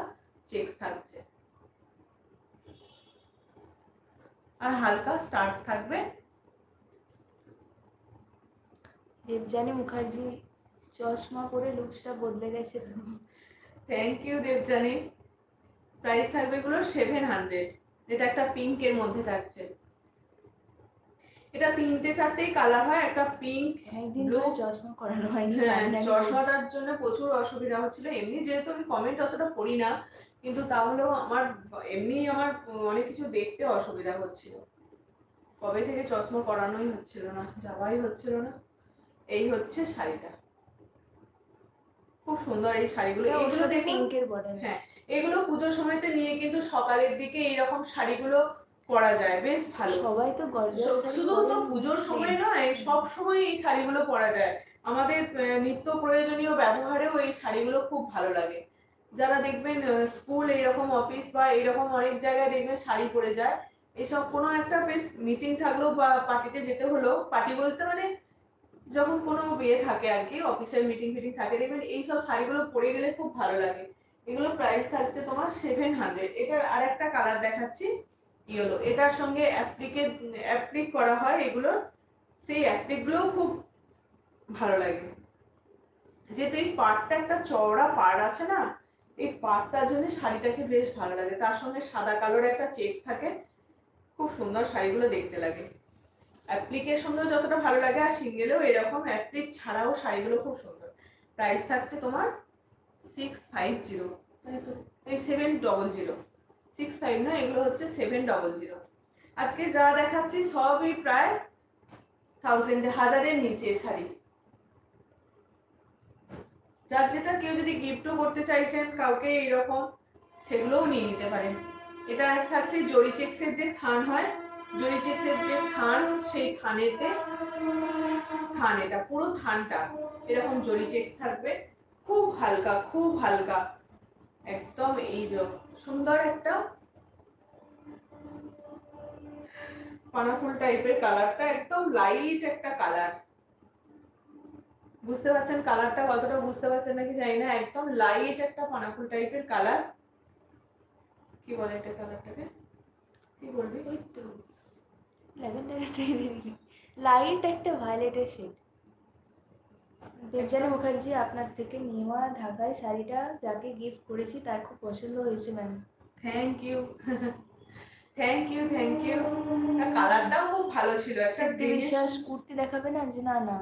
চেকস থাকছে, আর হালকা স্টার্চ থাকবে। দেবযানী মুখার্জি চশমা পরে লুকসটা বদলে গেছে তো। Thank you Debjani. প্রাইস থাকবে এগুলো 700। এটা একটা পিঙ্কের মধ্যে থাকছে। এটা 3-4টেই কালার হয়, একটা পিঙ্ক, একদিন ব্লু। ধরে চশমা করানো হয়নি। হ্যাঁ, চশমাটার জন্য প্রচুর অসুবিধা হচ্ছিল। এমনি যেহেতু আমি কমেন্ট অতটা পড়ি না, কিন্তু তাহলেও আমার এমনি আমার অনেক কিছু দেখতে অসুবিধা হচ্ছিল। কবে থেকে চশমা করানোই হচ্ছিল না, যাওয়াই হচ্ছিল না। এই হচ্ছে শাড়িটা, খুব সুন্দর এই শাড়িগুলো। এগুলো দেখুন, পিঙ্কের বর্ডার। হ্যাঁ, এগুলো পুজোর সময়তে নিয়ে কিন্তু সকালের দিকে এইরকম শাড়িগুলো পরা যায়, বেশ ভালো। সবাই তো গর্জিয়াস শাড়ি শুধু তো পুজোর সময় নয়, সব সময় এই শাড়িগুলো পরা যায়। আমাদের নিত্য প্রয়োজনীয় ব্যবহারেও এই শাড়িগুলো খুব ভালো লাগে। যারা দেখবেন স্কুল, এইরকম অফিস বা এইরকম অনেক জায়গায় দেখবেন শাড়ি পরে যায়, এইসব কোনো একটা বেশ মিটিং থাকলো বা পার্টিতে যেতে হলো, পার্টি বলতে মানে যখন কোনো বিয়ে থাকে আর কি, অফিসের মিটিং ফিটিং থাকে, দেখবেন এইসব শাড়িগুলো পরে গেলে খুব ভালো লাগে। এগুলো প্রাইস থাকছে তোমার 700। এটার আরেকটা কালার দেখাচ্ছি, ইয়েলো। এটার সঙ্গে অ্যাপ্লিক করা হয় এগুলো, সেই অ্যাপ্লিক গুলোও খুব ভালো লাগে। যেহেতু এই পাড়টা একটা চওড়া পাড় আছে না, এই পাড়টার জন্য শাড়িটাকে বেশ ভালো লাগে। তার সঙ্গে সাদা কালোর একটা চেকস থাকে, খুব সুন্দর শাড়িগুলো দেখতে লাগে। অ্যাপ্লিকের সঙ্গেও যতটা ভালো লাগে, আর সিঙ্গেলেও এরকম অ্যাপ্লিক ছাড়াও শাড়িগুলো খুব সুন্দর। প্রাইস থাকছে তোমার 650, তাই তো, এই 700, 65 না, এগুলো হচ্ছে 700। আজকে যা দেখাচ্ছি সবই প্রায় 1000-এর নিচে শাড়ি। যার যেটা কেউ যদি গিফটও করতে চাইছেন কাউকে এইরকম, সেগুলোও নিয়ে নিতে পারেন। এটা থাকছে জরি চেক্সের যে থান হয়, জরি চেক্সের যে থান, সেই থানেতে থান, এটা পুরো থানটা এরকম জরি চেক্স থাকবে, খুব হালকা, খুব হালকা, একদম এই সুন্দর একটা পানাফুল টাইপের কালারটা, একদম লাইট একটা কালার। বুঝতে পারছেন কালারটা কতটা, বুঝতে পারছেন নাকি জানি না, একদম লাইট একটা পানাফুল টাইপের কালার। কি বলে এটা কালারটাকে, কি বলবি? ওই তো ল্যাভেন্ডারের টাইপের, লাইট একটা ভায়োলেটের শেড। দেবযানী মুখার্জি, আপনার থেকে নেওয়া ঢাকায় শাড়িটা যাকে গিফট করেছি তার খুব পছন্দ হয়েছে ma'am. Thank you. Thank you, thank you. কালারটাও খুব ভালো ছিল, একটা সত্যি বিশ্বাস, কুর্তি দেখাবে না যে না না,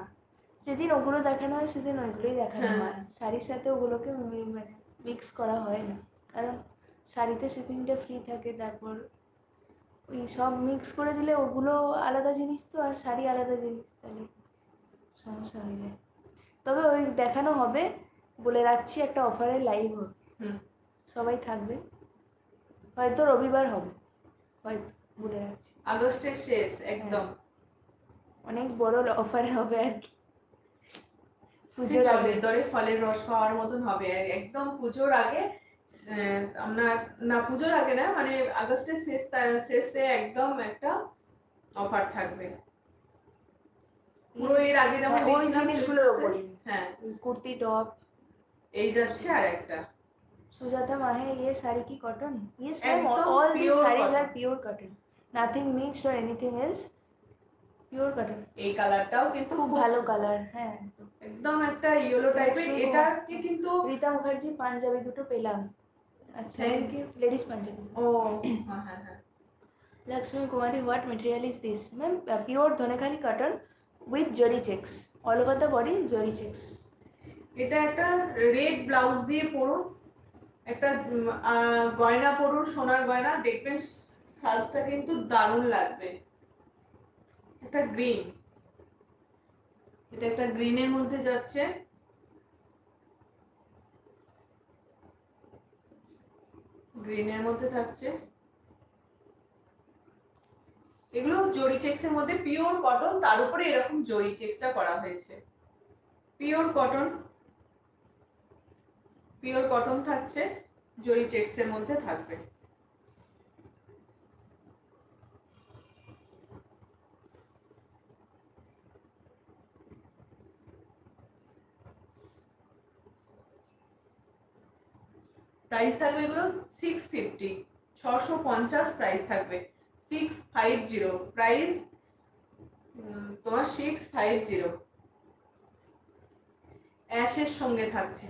যেদিন ওগুলো দেখানো হয় সেদিন ওইগুলোই দেখানো হয়, শাড়ির সাথে ওগুলোকে মিক্স করা হয় না, কারণ শাড়িতে শিপিংটা ফ্রি থাকে, তারপর ওই সব মিক্স করে দিলে ওগুলো আলাদা জিনিস তো, আর শাড়ি আলাদা জিনিস, তাহলে সমস্যা হয়ে যায়। তবে ওই দেখানো হবে, বলে রাখছি, একটা অফারের লাইভ হবে, সবাই থাকবে, হয়তো রবিবার হবে, হয়তো, বলে রাখছি। আগস্টের শেষ একদম, অনেক বড় অফার হবে আর কি, পুজোর আগে দরে ফলের রস পাওয়ার মতন হবে একদম পুজোর আগে। আমরা না, পুজোর আগে না, মানে আগস্টের শেষে একদম একটা অফার থাকবে পুরো। এর আগে যেমন ওই জিনিসগুলোর উপরে, হ্যাঁ, কুর্তি টপ। এই যাচ্ছে আর একটা সুজাতা মাহে, ये साड़ी की कॉटन, yes ma'am, একদম all these pure sarees cotton। are pure cotton, nothing mixed or anything else, pure cotton। এই কালারটাও কিন্তু খুব ভালো কালার, হ্যাঁ, একদম একটা ইয়েলো টাইপের। এটা কি কিন্তু রীতা মুখার্জি পাঞ্জাবি দুটো পেলাম, আচ্ছা থ্যাংক ইউ। লেডিস পাঞ্জাবি। ও হ্যাঁ হ্যাঁ হ্যাঁ। Lakshmi Kumari, what material is this ma'am? Pure Dhonekali cotton with jari checks, all over the body jari checks। এটা একটা রেড ব্লাউজ দিয়ে পরুন, একটা গয়না পরুন, সোনার গয়না, দেখবেন সাজটা কিন্তু দারুণ লাগবে। একটা গ্রিন, এটা একটা গ্রিনের মধ্যে যাচ্ছে, গ্রিনের মধ্যে থাকছে, এগুলো জরি চেক্সের মধ্যে পিওর কটন, তার উপরে এরকম জরি চেক্সটা করা হয়েছে। পিওর কটন, পিওর কটন থাকছে, জরি চেক্সের মধ্যে থাকবে। প্রাইস থাকবে এগুলো 650, 650 প্রাইস থাকবে। 650 প্রাইস তোমার 650। অ্যাশের সঙ্গে থাকছে,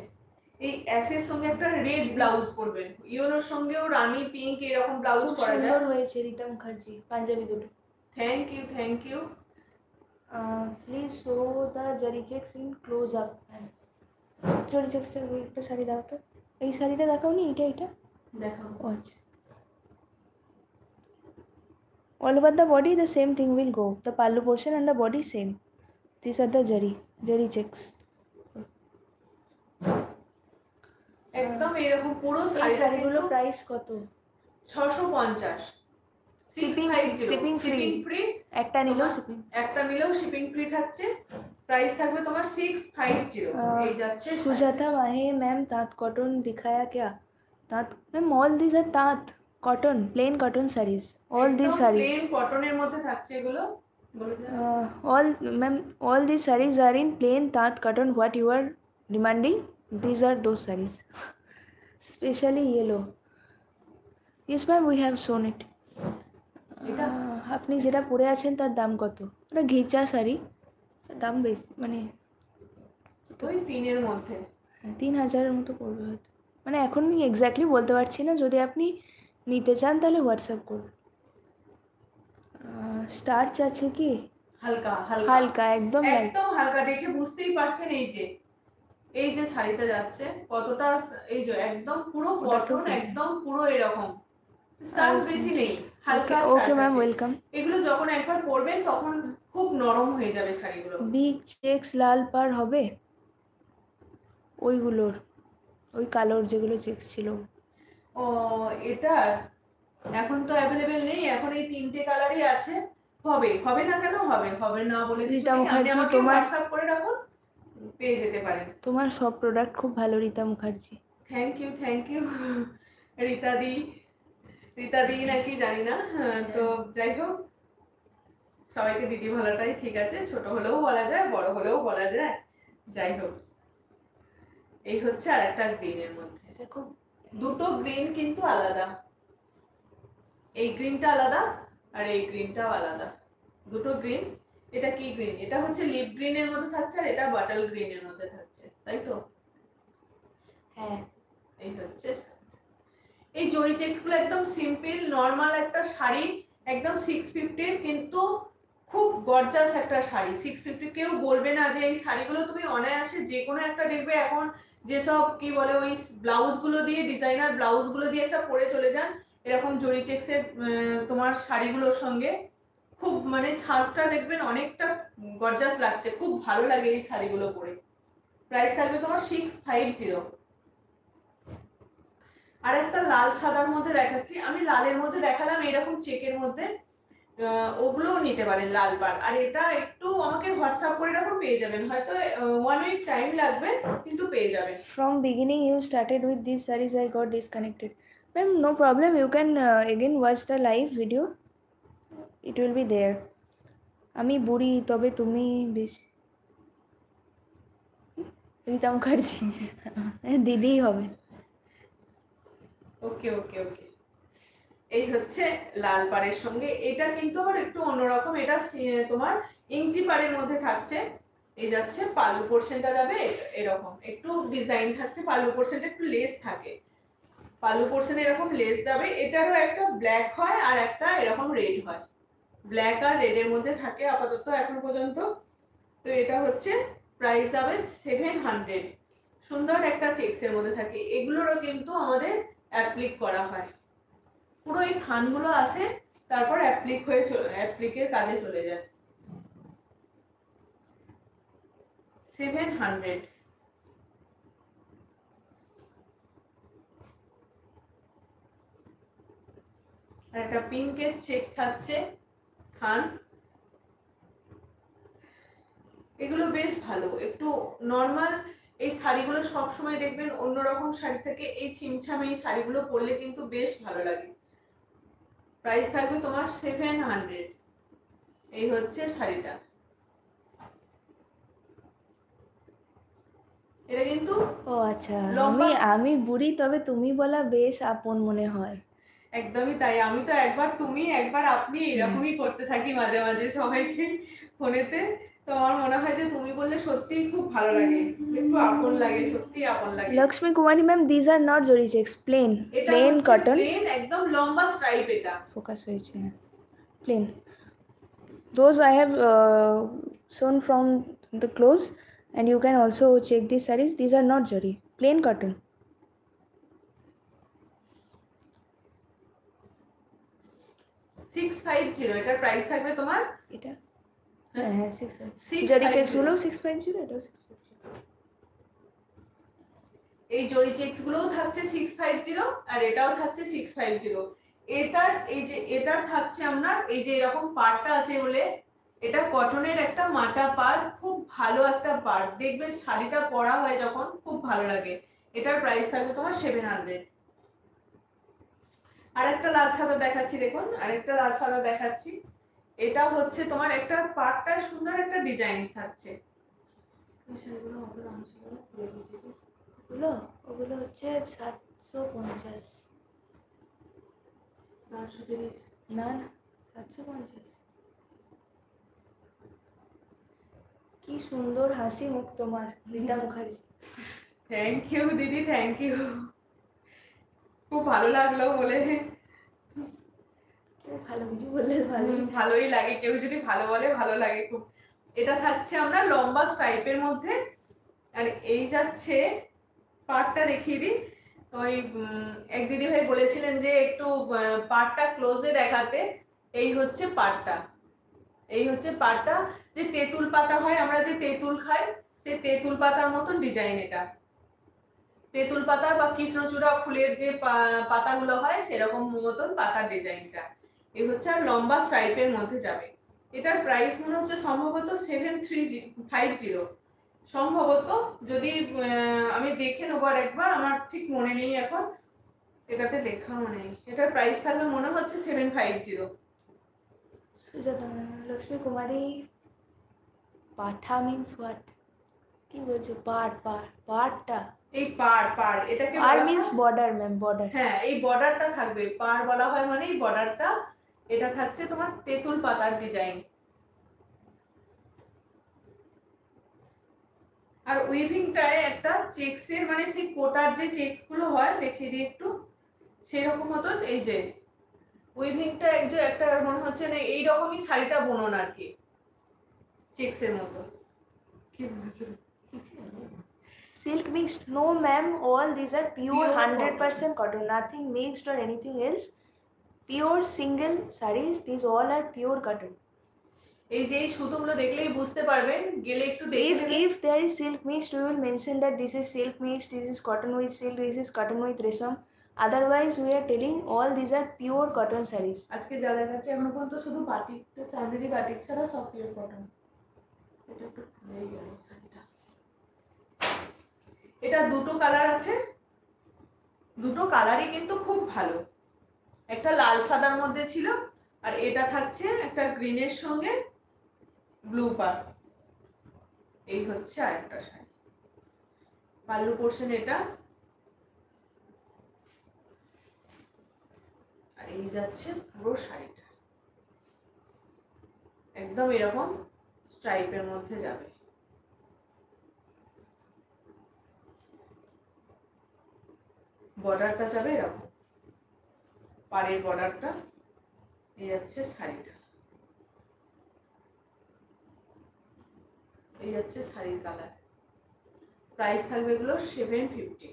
এই অ্যাশের সঙ্গে একটা রেড ব্লাউজ পরবেন, ইয়েলোর সঙ্গেও রানী পিঙ্ক এরকম ব্লাউজ খুব করা যায়। সুন্দর হয়েছে রীতা মুখার্জি পাঞ্জাবি দুটো। Thank you, thank you. Please show the zari checks in close up. Zari চেক্সের ওই একটা শাড়ি দাও তো, এই শাড়িটা দেখাও নি, এটা দেখাও। ও আচ্ছা। All over the body the same thing will go. The pallu portion and the body same. These are the jari checks. একদম এরকম পুরো এই শাড়িগুলো প্রাইস কত? 650। শিপিং ফ্রি, একটা নিলেও শিপিং, শিপিং ফ্রি থাকছে। প্রাইস থাকবে তোমার 650। এই যাচ্ছে সুজাতা মাহে ম্যাম তাঁত কটন দিখায়া क्या? তাঁত ম্যাম all these are তাঁত cotton, plain cotton sarees, all these sarees plain কটনের মধ্যে থাকছে এগুলো। all these sarees are in plain তাঁত cotton. What you are demanding, these are those sarees. Especially yellow. Yes ma'am, we have shown it. আপনি যেটা পরে আছেন তার দাম কত? ওটা ঘিচা শাড়ি, দাম বেশি, মানে ওই 3 এর মধ্যে, 3000-এর মতো পড়বে হয়তো, মানে এখন এক্স্যাক্টলি বলতে পারছি না। যদি আপনি নিতে চান তাহলে হোয়াটসঅ্যাপ করুন। স্টার্চ আছে কি? হালকা হালকা, একদম একদম হালকা, দেখে বুঝতেই পারছেন। এই যে শাড়িটা যাচ্ছে কতটা, এই যে একদম পুরো কটন, একদম পুরো এরকম, স্টার্চ বেশি নেই, হালকা স্টার্চ। Okay ma'am, welcome. এগুলো যখন একবার পরবেন তখন খুব নরম হয়ে যাবে শাড়িগুলো। বিগ চেক্স লাল পার হবে ওইগুলোর, ওই কালোর যেগুলো চেক্স ছিল। ও এটা এখন তো অ্যাভেলেবেল নেই, এখন এই 3টে কালারই আছে। হবে না কেন, হবে না বলে রীতা মুখার্জি, তোমার হোয়াটসঅ্যাপ করে রাখুন, পেয়ে যেতে পারেন। তোমার সব প্রোডাক্ট খুব ভালো রীতা মুখার্জি। থ্যাংক ইউ রীতা দি নাকি জানি না। তো যাই হোক, সবাইকে দিদি ভালোটাই ঠিক আছে, ছোট হলেও বলা যায়, বড় হলেও বলা যায়। যাই হোক, এই হচ্ছে আরেকটা গ্রিনের মধ্যে। দেখো দুটো গ্রিন কিন্তু আলাদা, এই গ্রিনটা আলাদা আর এই গ্রিনটাও আলাদা, দুটো গ্রিন। এটা কি গ্রিন? এটা হচ্ছে লিপ গ্রিনের মধ্যে থাকছে, আর এটা বাটল গ্রিনের মধ্যে থাকছে, তাই তো? হ্যাঁ, এই হচ্ছে এই জরি চেক্স গুলো একদম সিম্পল নরমাল একটা শাড়ি, একদম 650, কিন্তু খুব গর্জাস একটা শাড়ি। 650 কেউ বলবে না যে এই শাড়িগুলো তুমি অনায়াসে যে কোনো একটা দেখবে এখন যেসব কি বলে ওই ব্লাউজ গুলো দিয়ে, ডিজাইনার ব্লাউজ গুলো দিয়ে একটা পরে চলে যান, এরকম জরি চেক্সের তোমার শাড়িগুলোর সঙ্গে খুব মানে সাজটা দেখবেন অনেকটা গর্জাস লাগছে, খুব ভালো লাগে এই শাড়িগুলো পরে। প্রাইস থাকবে তোমার 650। আর একটা লাল সাদার মধ্যে দেখাচ্ছি আমি, লালের মধ্যে দেখালাম এরকম চেকের মধ্যে, ওগুলোও নিতে পারেন লাল পাড়। আর এটা একটু আমাকে হোয়াটসঅ্যাপ করে রাখুন, পেয়ে যাবেন, হয়তো 1 উইক টাইম লাগবে কিন্তু পেয়ে যাবেন। From beginning you started with these sarees, I got disconnected. Ma'am, no problem, you can again watch the live video, it will be there. আমি বুড়ি তবে তুমি বেশি, রীতা মুখার্জি দিদিই হবে। ওকে, এই হচ্ছে লাল পাড়ের সঙ্গে, এটা কিন্তু আবার একটু অন্যরকম, এটা তোমার ইঞ্চি পাড়ের মধ্যে থাকছে। এই যাচ্ছে পাল্লু পোরশনটা যাবে এরকম একটু ডিজাইন থাকছে, পাল্লু পোরশনটা একটু লেস থাকে, পাল্লু পোরশনে এরকম লেস যাবে। এটারও একটা ব্ল্যাক হয় আর একটা এরকম রেড হয়, ব্ল্যাক আর রেডের মধ্যে থাকে আপাতত এখন পর্যন্ত। তো এটা হচ্ছে প্রাইস যাবে 700। সুন্দর একটা চেক্সের মধ্যে থাকে, এগুলোরও কিন্তু আমাদের অ্যাপ্লিক করা হয়, পুরো এই থানগুলো আসে তারপর অ্যাপ্লিকের কাজে চলে যায়। 700। আর একটা পিঙ্কের চেক থাকছে, থান, এগুলো বেশ ভালো। একটু নর্মাল এই শাড়িগুলো সব সময় দেখবেন অন্যরকম শাড়ি থেকে এই ছিমছাম এই শাড়িগুলো পরলে কিন্তু বেশ ভালো লাগে। প্রাইস থাকবে তোমার 700। এই হচ্ছে শাড়িটা, এটা কিন্তু ও আচ্ছা, লম্বা। আমি বুড়ি, তবে তুমি বলা বেশ আপন মনে হয়। একদমই তাই, আমি তো একবার তুমি একবার আপনি এরকমই করতে থাকি মাঝে মাঝে সবাইকে ফোনেতে। তো আমার মনে হয় যে তুমি বললে সত্যিই খুব ভালো লাগে, একটু আপন লাগে, সত্যিই আপন লাগে। লক্ষ্মী কুমারী ম্যাম, দিজ আর নট জরি চেক্স, প্লেন এটা প্লেন হচ্ছে কটন। প্লেন একদম লম্বা স্ট্রাইপ, এটা ফোকাস হয়েছে, plane. Those I have sewn from the clothes, and you can also check these sarees. These are not zari, plain cotton. 650, এটার price থাকবে তোমার। এটা হ্যাঁ হ্যাঁ 650 650 জরি চেক্স গুলো 650, এটাও 650। এই জরি চেক্স গুলোও থাকছে 650 আর এটাও থাকছে 650। এটার এই যে এটার থাকছে আপনার এই যে এরকম পাড়টা আছে বলে, এটা কটনের একটা মাটা পাড়, খুব ভালো একটা পাড়, দেখবে শাড়িটা পরা হয় যখন খুব ভালো লাগে। এটার প্রাইস থাকবে তোমার 700। আরেকটা লাল সাদা দেখাচ্ছি, দেখুন আরেকটা লাল সাদা দেখাচ্ছি। এটা হচ্ছে তোমার একটা পাড়টা সুন্দর একটা ডিজাইন থাকছে। এই শাড়িগুলো কত দাম ছিল ওগুলো হচ্ছে 750। 930। না না 750। কি সুন্দর হাসি মুখ তোমার, রীতা মুখার্জি। থ্যাংক ইউ দিদি, থ্যাংক ইউ, খুব ভালো লাগলো বলে। কেউ ভালো কিছু বললে ভালো। ভালোই লাগে, কেউ যদি ভালো বলে ভালো লাগে খুব। এটা থাকছে আমরা লম্বা স্ট্রাইপের মধ্যে, আর এই যাচ্ছে পাড়টা দেখিয়ে দিই। ওই এক দিদি ভাই বলেছিলেন যে একটু পাড়টা ক্লোজে দেখাতে। এই হচ্ছে পাড়টা, এই হচ্ছে পাড়টা, যে তেঁতুল পাতা হয়, আমরা যে তেঁতুল খাই সেই তেঁতুল পাতার মতন ডিজাইন। এটা তেঁতুল পাতা বা কৃষ্ণচূড়া ফুলের যে পাতাগুলো হয় সেরকম মতন পাতার ডিজাইনটা। এই হচ্ছে আর লম্বা স্ট্রাইপের মধ্যে যাবে। এটার প্রাইস মনে হচ্ছে সম্ভবত 750 সম্ভবত, যদি আমি দেখে নেবো আর একবার, আমার ঠিক মনে নেই এখন, এটাতে দেখাও নেই। এটার প্রাইস থাকবে মনে হচ্ছে 750। সুজাতা, লক্ষ্মী কুমারী পাঠা মিন্স হোয়াট? কি বলছো? পাড়টা এই পাড় এটাকে পাড় বলা মিন্স হয়, বর্ডার ম্যাম, বর্ডার। হ্যাঁ এই বর্ডারটা থাকবে, পাড় বলা হয় মানে এই বর্ডারটা। এটা থাকছে তোমার তেঁতুল পাতার ডিজাইন। আর উইভিংটায় একটা চেকসের মানে সেই কোটার যে চেকস গুলো হয় দেখিয়ে দিই একটু, সেই রকম মতন এই যে উইভিংটা যে একটা মনে হচ্ছে না এইরকমই শাড়িটা বুনন আর কি, চেকসের মতো। কি বলছো? Silk mixed? No ma'am, all these are pure Pure 100% cotton, nothing mixed or anything else. Pure single sarees, these all are pure cotton. এই যে এই সুতোগুলো দেখলেই বুঝতে পারবেন, গেলে একটু দেখে নেবেন। If there is silk mixed, we will mention that this is silk mixed, this is cotton with silk, this is cotton with resam. Otherwise, we are telling all these are pure cotton sarees. আজকে যা দেখাচ্ছে এখনো পর্যন্ত শুধু বাটিকটা, চাঁদেরি batik ছাড়া সব pure cotton. এটা একটু খুলেই গেল শাড়িটা। এটা দুটো কালার আছে, দুটো কালারই কিন্তু খুব ভালো। একটা লাল সাদার মধ্যে ছিল, আর এটা থাকছে একটা গ্রিনের সঙ্গে ব্লু পার। এই হচ্ছে আরেকটা শাড়ি, পাল্লু পোর্শন এটা, আর এই যাচ্ছে পুরো শাড়িটা একদম এরকম স্ট্রাইপের মধ্যে যাবে। বর্ডারটা যাবে এরকম, পাড়ের বর্ডারটা। এই যাচ্ছে শাড়িটা, এই যাচ্ছে শাড়ির কালার। প্রাইস থাকবে এগুলো 750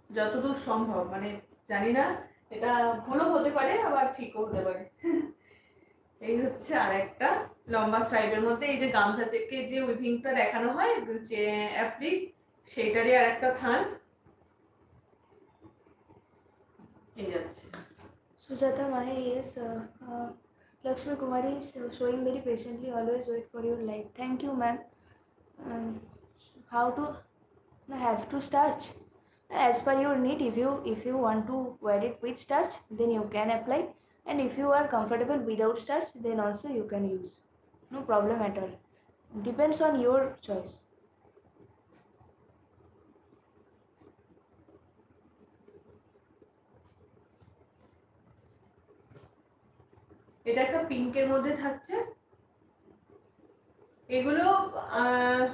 যতদূর সম্ভব, মানে জানি না, এটা ভুলও হতে পারে আবার ঠিকও হতে পারে। এই হচ্ছে আরেকটা লম্বা স্ট্রাইপের মধ্যে, এই যে গামছা চেকে যে উইভিংটা দেখানো হয় যে অ্যাপ্লিক, সেইটারই আরেকটা থান। এই যাচ্ছে Sujata Mahe, yes. Lakshmi Kumari is showing very patiently. Always wait for your life. Thank you, ma'am. How to? I have to starch. As per your need, if you want to wear it with starch, then you can apply. And if you are comfortable without starch, then also you can use. No problem at all. Depends on your choice. এটা একটা পিঙ্কের মধ্যে থাকছে। এগুলো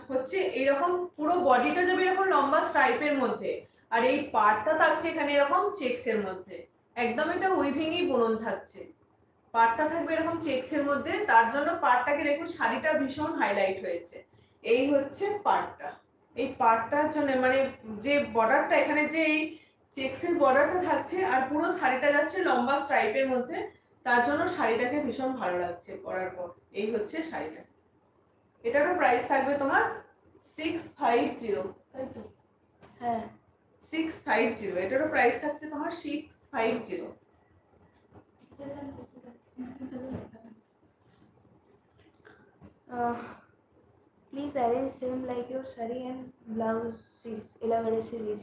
হচ্ছে এরকম পুরো বডিটা যাবে এরকম লম্বা স্ট্রাইপের মধ্যে, আর এই পার্টটা থাকছে এখানে এরকম চেকসের মধ্যে। একদম এটা উইভিংই বুনন থাকছে। পার্টটা থাকবে এরকম চেকসের মধ্যে, তার জন্য পার্টটাকে দেখুন শাড়িটা ভীষণ হাইলাইট হয়েছে। এই হচ্ছে পার্টটা। এই পার্টটার জন্য মানে যে বর্ডারটা এখানে যে এই চেকসের বর্ডারটা থাকছে আর পুরো শাড়িটা যাচ্ছে লম্বা স্ট্রাইপের মধ্যে, তার জন্য শাড়িটাকে ভীষণ ভালো লাগছে পরার পর। এই হচ্ছে শাড়িটা। এটারও প্রাইস থাকবে তোমার 650, তাই তো? হ্যাঁ, 650। এটারও প্রাইস থাকছে তোমার 650। Please arrange same like your sari and blouse is elaborate series.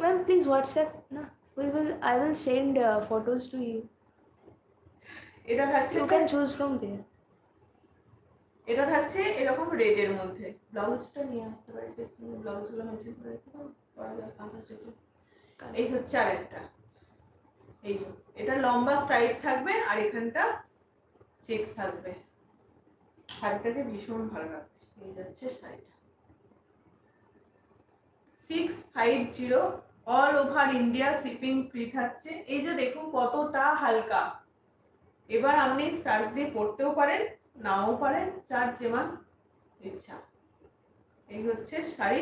Ma'am, please WhatsApp. No, I will send photos to you. এটা থাকছে You can choose from there. এটা থাকছে এরকম রেডের মধ্যে। ব্লাউজটা নিয়ে আসতে পারিস, ব্লাউজগুলো মেনশন করে দিতে পারা যায় কাঁথা। এই হচ্ছে আরেকটা। এই যে এটা লম্বা স্ট্রাইপ থাকবে আর এখানটা চেকস থাকবে। শাড়িটাকে ভীষণ ভালো লাগবে। এই যাচ্ছে শাড়িটা 650। All over India shipping free থাকছে। এই যে দেখুন কতটা হালকা। এবার আপনি স্টার্চ দিয়ে পরতেও পারেন, নাও পারেন, যার যেমন ইচ্ছা। এই হচ্ছে শাড়ি।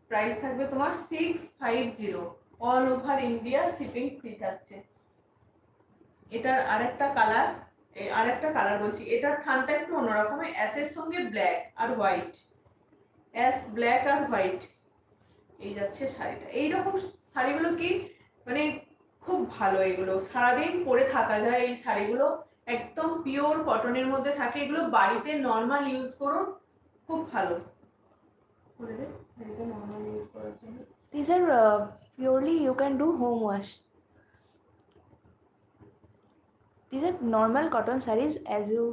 প্রাইস থাকবে তোমার 650। All over India shipping free থাকছে। এটার আরেকটা কালার বলছি। এটার থানটা একটু অন্যরকম, অ্যাশের সঙ্গে ব্ল্যাক আর হোয়াইট, অ্যাশ ব্ল্যাক আর হোয়াইট। এই যাচ্ছে শাড়িটা। এইরকম শাড়িগুলো কি মানে খুব ভালো, এগুলো সারাদিন পরে থাকা যায়। এই শাড়িগুলো একদম পিওর কটনের মধ্যে থাকে। এগুলো বাড়িতে নর্মাল ইউজ করুন, খুব ভালো। These are purely you can do home wash. These are normal cotton sarees as you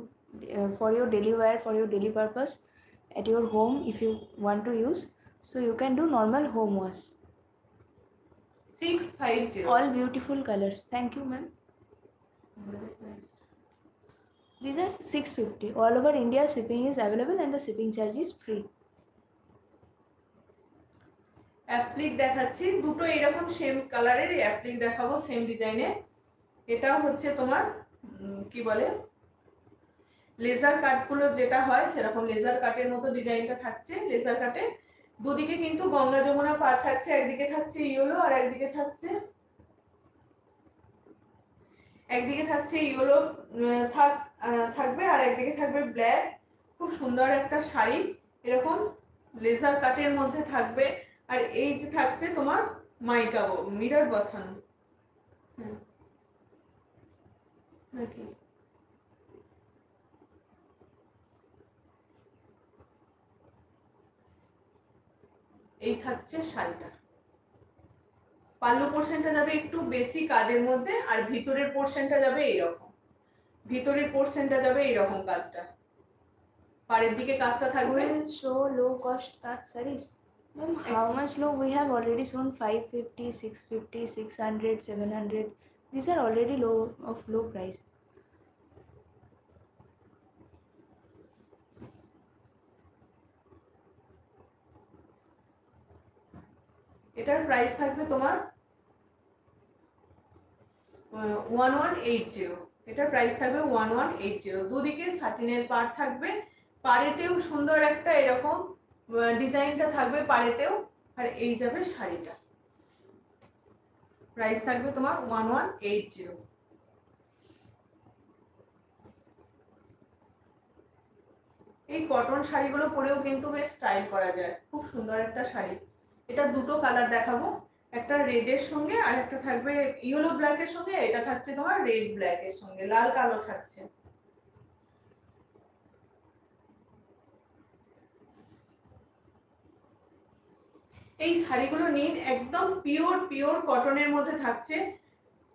for your daily wear, for your daily purpose at your home if you want to use. So you can do normal home wash. 650। All beautiful colors. Thank you, ma'am. These are 650. All over India shipping is available and the shipping charge is free. Applique দেখাচ্ছি দুটো এরকম same কালারের applique দেখাবো, same ডিজাইনের। এটাও হচ্ছে তোমার কি বলে লেজার কাটগুলো যেটা হয় সেরকম লেজার কাটের মতো ডিজাইনটা থাকছে। লেজার কাটে দুদিকে কিন্তু গঙ্গা যমুনা পাড় থাকছে। একদিকে থাকছে ইয়েলো আর একদিকে থাকছে ইয়েলো থাকবে আর একদিকে থাকবে ব্ল্যাক। খুব সুন্দর একটা শাড়ি, এরকম লেজার কাটের মধ্যে থাকবে। আর এই যে থাকছে তোমার মাইকা মিরর বসানো নাকি। এই থাকছে শাড়িটা। পাল্লু পোর্শনটা যাবে একটু বেশি কাজের মধ্যে আর ভিতরের পোর্শনটা যাবে এইরকম। ভিতরের পোর্শনটা যাবে এইরকম কাজটা, পাড়ের দিকে কাজটা থাকবে। We will show low cost tax sarees. Ma'am, how much low? We have already shown 550, 650, 600, 700. These are already low prices. এটার প্রাইস থাকবে তোমার 1180। এটার প্রাইস থাকবে 1180। দুদিকে সাটিনের পাড় থাকবে, পাড়েতেও সুন্দর একটা এরকম ডিজাইনটা থাকবে পাড়েতেও। আর এই যাবে শাড়িটা। প্রাইস থাকবে তোমার 1180। এই কটন শাড়িগুলো পরেও কিন্তু বেশ স্টাইল করা যায়। খুব সুন্দর একটা শাড়ি। এটা দুটো কালার দেখাবো। একটা রেডের সঙ্গে আর একটা থাকবে ইয়েলো ব্ল্যাকের সঙ্গে, এটা থাকছে তোমার রেড ব্ল্যাকের সঙ্গে, লাল কালো থাকছে। এই শাড়িগুলো নিন, একদম পিওর পিওর কটনের মধ্যে থাকছে,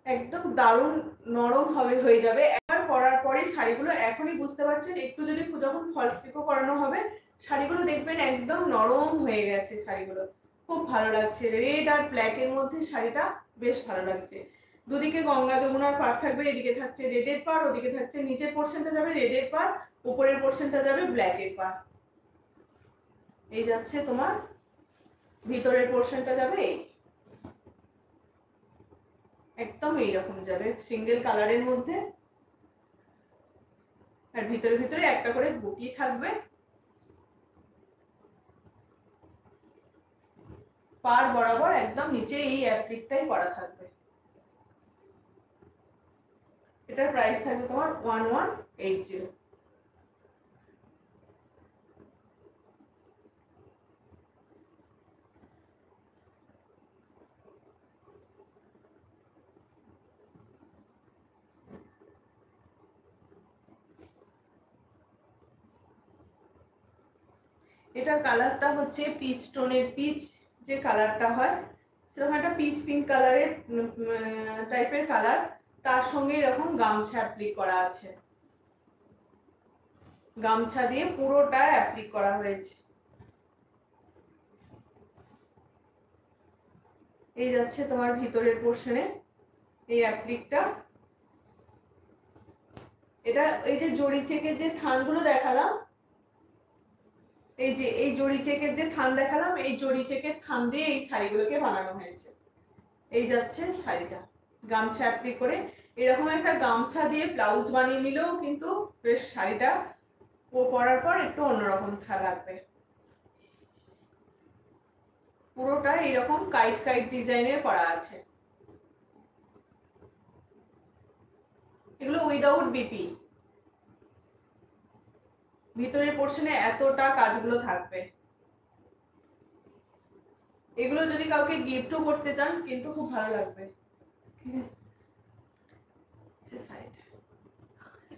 একদম দারুণ নরম হবে হয়ে যাবে। একবার পরার পরে শাড়িগুলো এখনই বুঝতে পারছেন, একটু যদি যখন ফলস পিকো করানো হবে শাড়িগুলো দেখবেন একদম নরম হয়ে গেছে। শাড়িগুলো খুব ভালো লাগছে, রেড আর ব্ল্যাক এর মধ্যে শাড়িটা বেশ ভালো লাগছে। দুদিকে গঙ্গা যমুনার পাড় থাকবে, এদিকে থাকছে রেডের পাড়, ওদিকে থাকছে নিচের পোর্শনটা যাবে রেডের পাড়, উপরের পোর্শনটা যাবে ব্ল্যাকের পাড়। এই যাচ্ছে তোমার ভিতরের পোর্শনটা যাবে একদম এইরকম যাবে সিঙ্গেল কালারের মধ্যে, আর ভিতরে ভিতরে একটা করে বুটি থাকবে। পার বরাবর একদম নিচে এই অ্যাপ্লিকটাই করা থাকবে। এটার প্রাইস থাকবে তোমার 1180। এটার কালারটা হচ্ছে পিচ টোনের, পিচ যে কালারটা হয় সেরকম একটা পিচ পিঙ্ক কালারের টাইপের কালার, তার সঙ্গে এরকম গামছা অ্যাপ্লিক করা আছে, গামছা দিয়ে পুরোটা অ্যাপ্লিক করা হয়েছে। এই যাচ্ছে তোমার ভিতরের পোর্শনে এই অ্যাপ্লিকটা। এটা এই যে জড়ি চেকের যে থানগুলো দেখালাম, এই যে এই জড়ি চেকের যে থান দেখালাম, এই জড়ি চেকের থান দিয়ে এই শাড়িগুলোকে বানানো হয়েছে। এই যাচ্ছে শাড়িটা গামছা অ্যাপ্লিক করে, এরকম একটা গামছা দিয়ে ব্লাউজ বানিয়ে নিলেও কিন্তু বেশ শাড়িটা পরার পর একটু অন্যরকম লাগবে। পুরোটা এরকম কাইট কাইট ডিজাইনের করা আছে, এগুলো উইদাউট বিপি। ভিতরের পোর্শনে এতটা কাজগুলো থাকবে, এগুলো যদি কাউকে গিফটও করতে চান কিন্তু খুব ভালো লাগবে।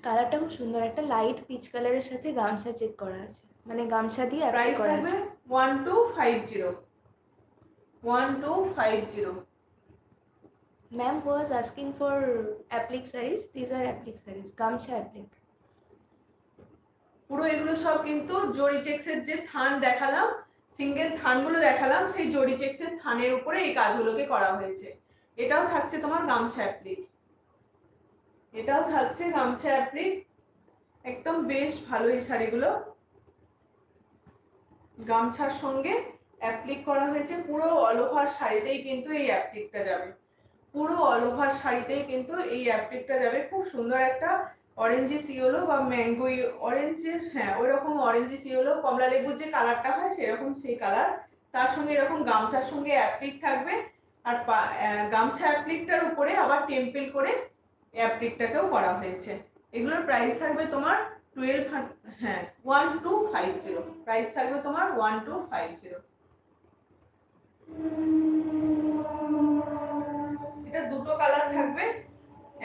কালারটা খুব সুন্দর, একটা লাইট পিচ কালারের সাথে গামছা চেক করা আছে, মানে গামছা দিয়ে অ্যাপ্লাই করা আছে। 1250 1250। Ma'am was asking for applique sarees. These are applique sarees, gamcha applique. পুরো এগুলো সব কিন্তু জরি চেকসের যে থান দেখালাম, সিঙ্গেল থানগুলো দেখালাম, সেই জরি চেকসের থানের উপরে এই কাজগুলোকে করা হয়েছে। এটাও থাকছে তোমার গামছা অ্যাপ্লিক, এটাও থাকছে গামছা অ্যাপ্লিক, একদম বেশ ভালো এই শাড়িগুলো। গামছার সঙ্গে অ্যাপ্লিক করা হয়েছে, পুরো অল ওভার শাড়িতেই কিন্তু এই অ্যাপ্লিকটা যাবে, পুরো অল ওভার শাড়িতেই কিন্তু এই অ্যাপ্লিকটা যাবে। খুব সুন্দর একটা অরেঞ্জিস ইয়েলো বা ম্যাঙ্গো অরেঞ্জের, হ্যাঁ ওই রকম অরেঞ্জিস ইয়েলো, কমলা লেবুর যে কালারটা হয় সেরকম সেই কালার, তার সঙ্গে এরকম গামছার সঙ্গে অ্যাপ্লিক থাকবে। আর গামছা অ্যাপ্লিকটার উপরে আবার টেম্পল করে অ্যাপ্লিকটাকেও করা হয়েছে। এগুলোর প্রাইস থাকবে তোমার 1250, প্রাইস থাকবে তোমার 1250। এটা দুটো কালার থাকবে,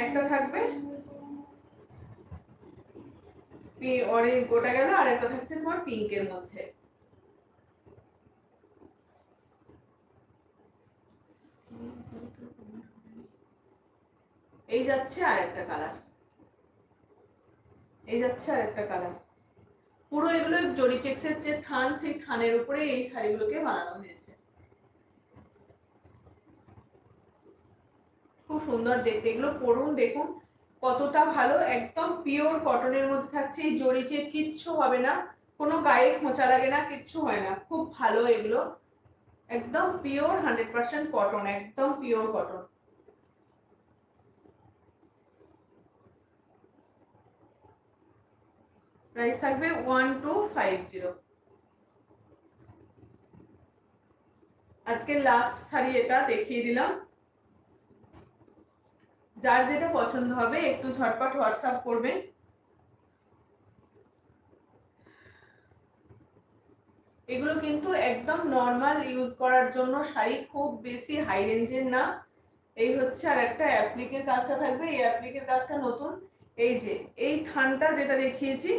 একটা থাকবে অরেঞ্জ গোটা গেল, আর একটা থাকছে তোমার পিঙ্কের মধ্যে। এই যাচ্ছে আর একটা কালার, এই যাচ্ছে আর একটা কালার। পুরো এগুলো জরি চেকসের যে থান, সেই থানের উপরে এই শাড়িগুলোকে বানানো হয়েছে। খুব সুন্দর দেখতে, এগুলো পরুন, দেখুন কতটা ভালো, একদম পিওর কটনের মধ্যে থাকছে। এই জরি চেক কিচ্ছু হবে না, কোনো গায়ে খোঁচা লাগে না, কিচ্ছু হয় না, খুব ভালো এগুলো, একদম পিওর 100% কটন, একদম পিওর কটন। প্রাইস থাকবে 1250। আজকে লাস্ট শাড়ি এটা দেখিয়ে দিলাম, যার যেটা পছন্দ হবে একটু ঝটপট হোয়াটসঅ্যাপ করবেন। এগুলো কিন্তু একদম নর্মাল ইউজ করার জন্য শাড়ি, খুব বেশি হাই রেঞ্জের না। এই হচ্ছে আর একটা অ্যাপ্লিকের কাজটা থাকবে, এই অ্যাপ্লিকের কাজটা নতুন। এই যে এই থানটা যেটা দেখিয়েছি,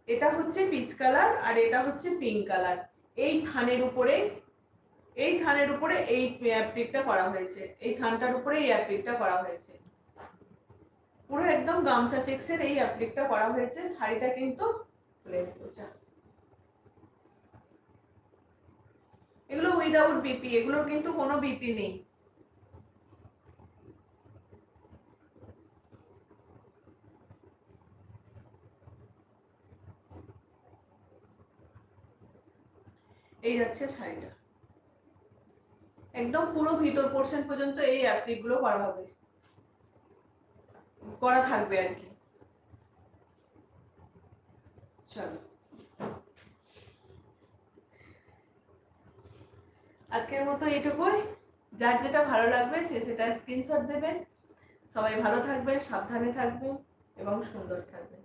এটা হচ্ছে পিচ কালার আর এটা হচ্ছে পিঙ্ক কালার। এই থানের উপরে এই অ্যাপ্লিকটা করা হয়েছে, এই থানটার উপরে এই অ্যাপ্লিকটা করা হয়েছে। পুরো একদম গামছা চেক্সের এই অ্যাপ্লিকটা করা হয়েছে। শাড়িটা কিন্তু এগুলো উইদাউট বিপি, এগুলোর কিন্তু কোনো বিপি নেই। এই যাচ্ছে শাড়িটা, একদম পুরো ভিতর পোর্শন পর্যন্ত এই অ্যাপ্লিক গুলো করা হবে, করা থাকবে আর কি। চলো, আজকের মতো এইটুকুই। যার যেটা ভালো লাগবে সে সেটা স্ক্রিনশট দেবেন। সবাই ভালো থাকবেন, সাবধানে থাকবেন এবং সুন্দর থাকবেন।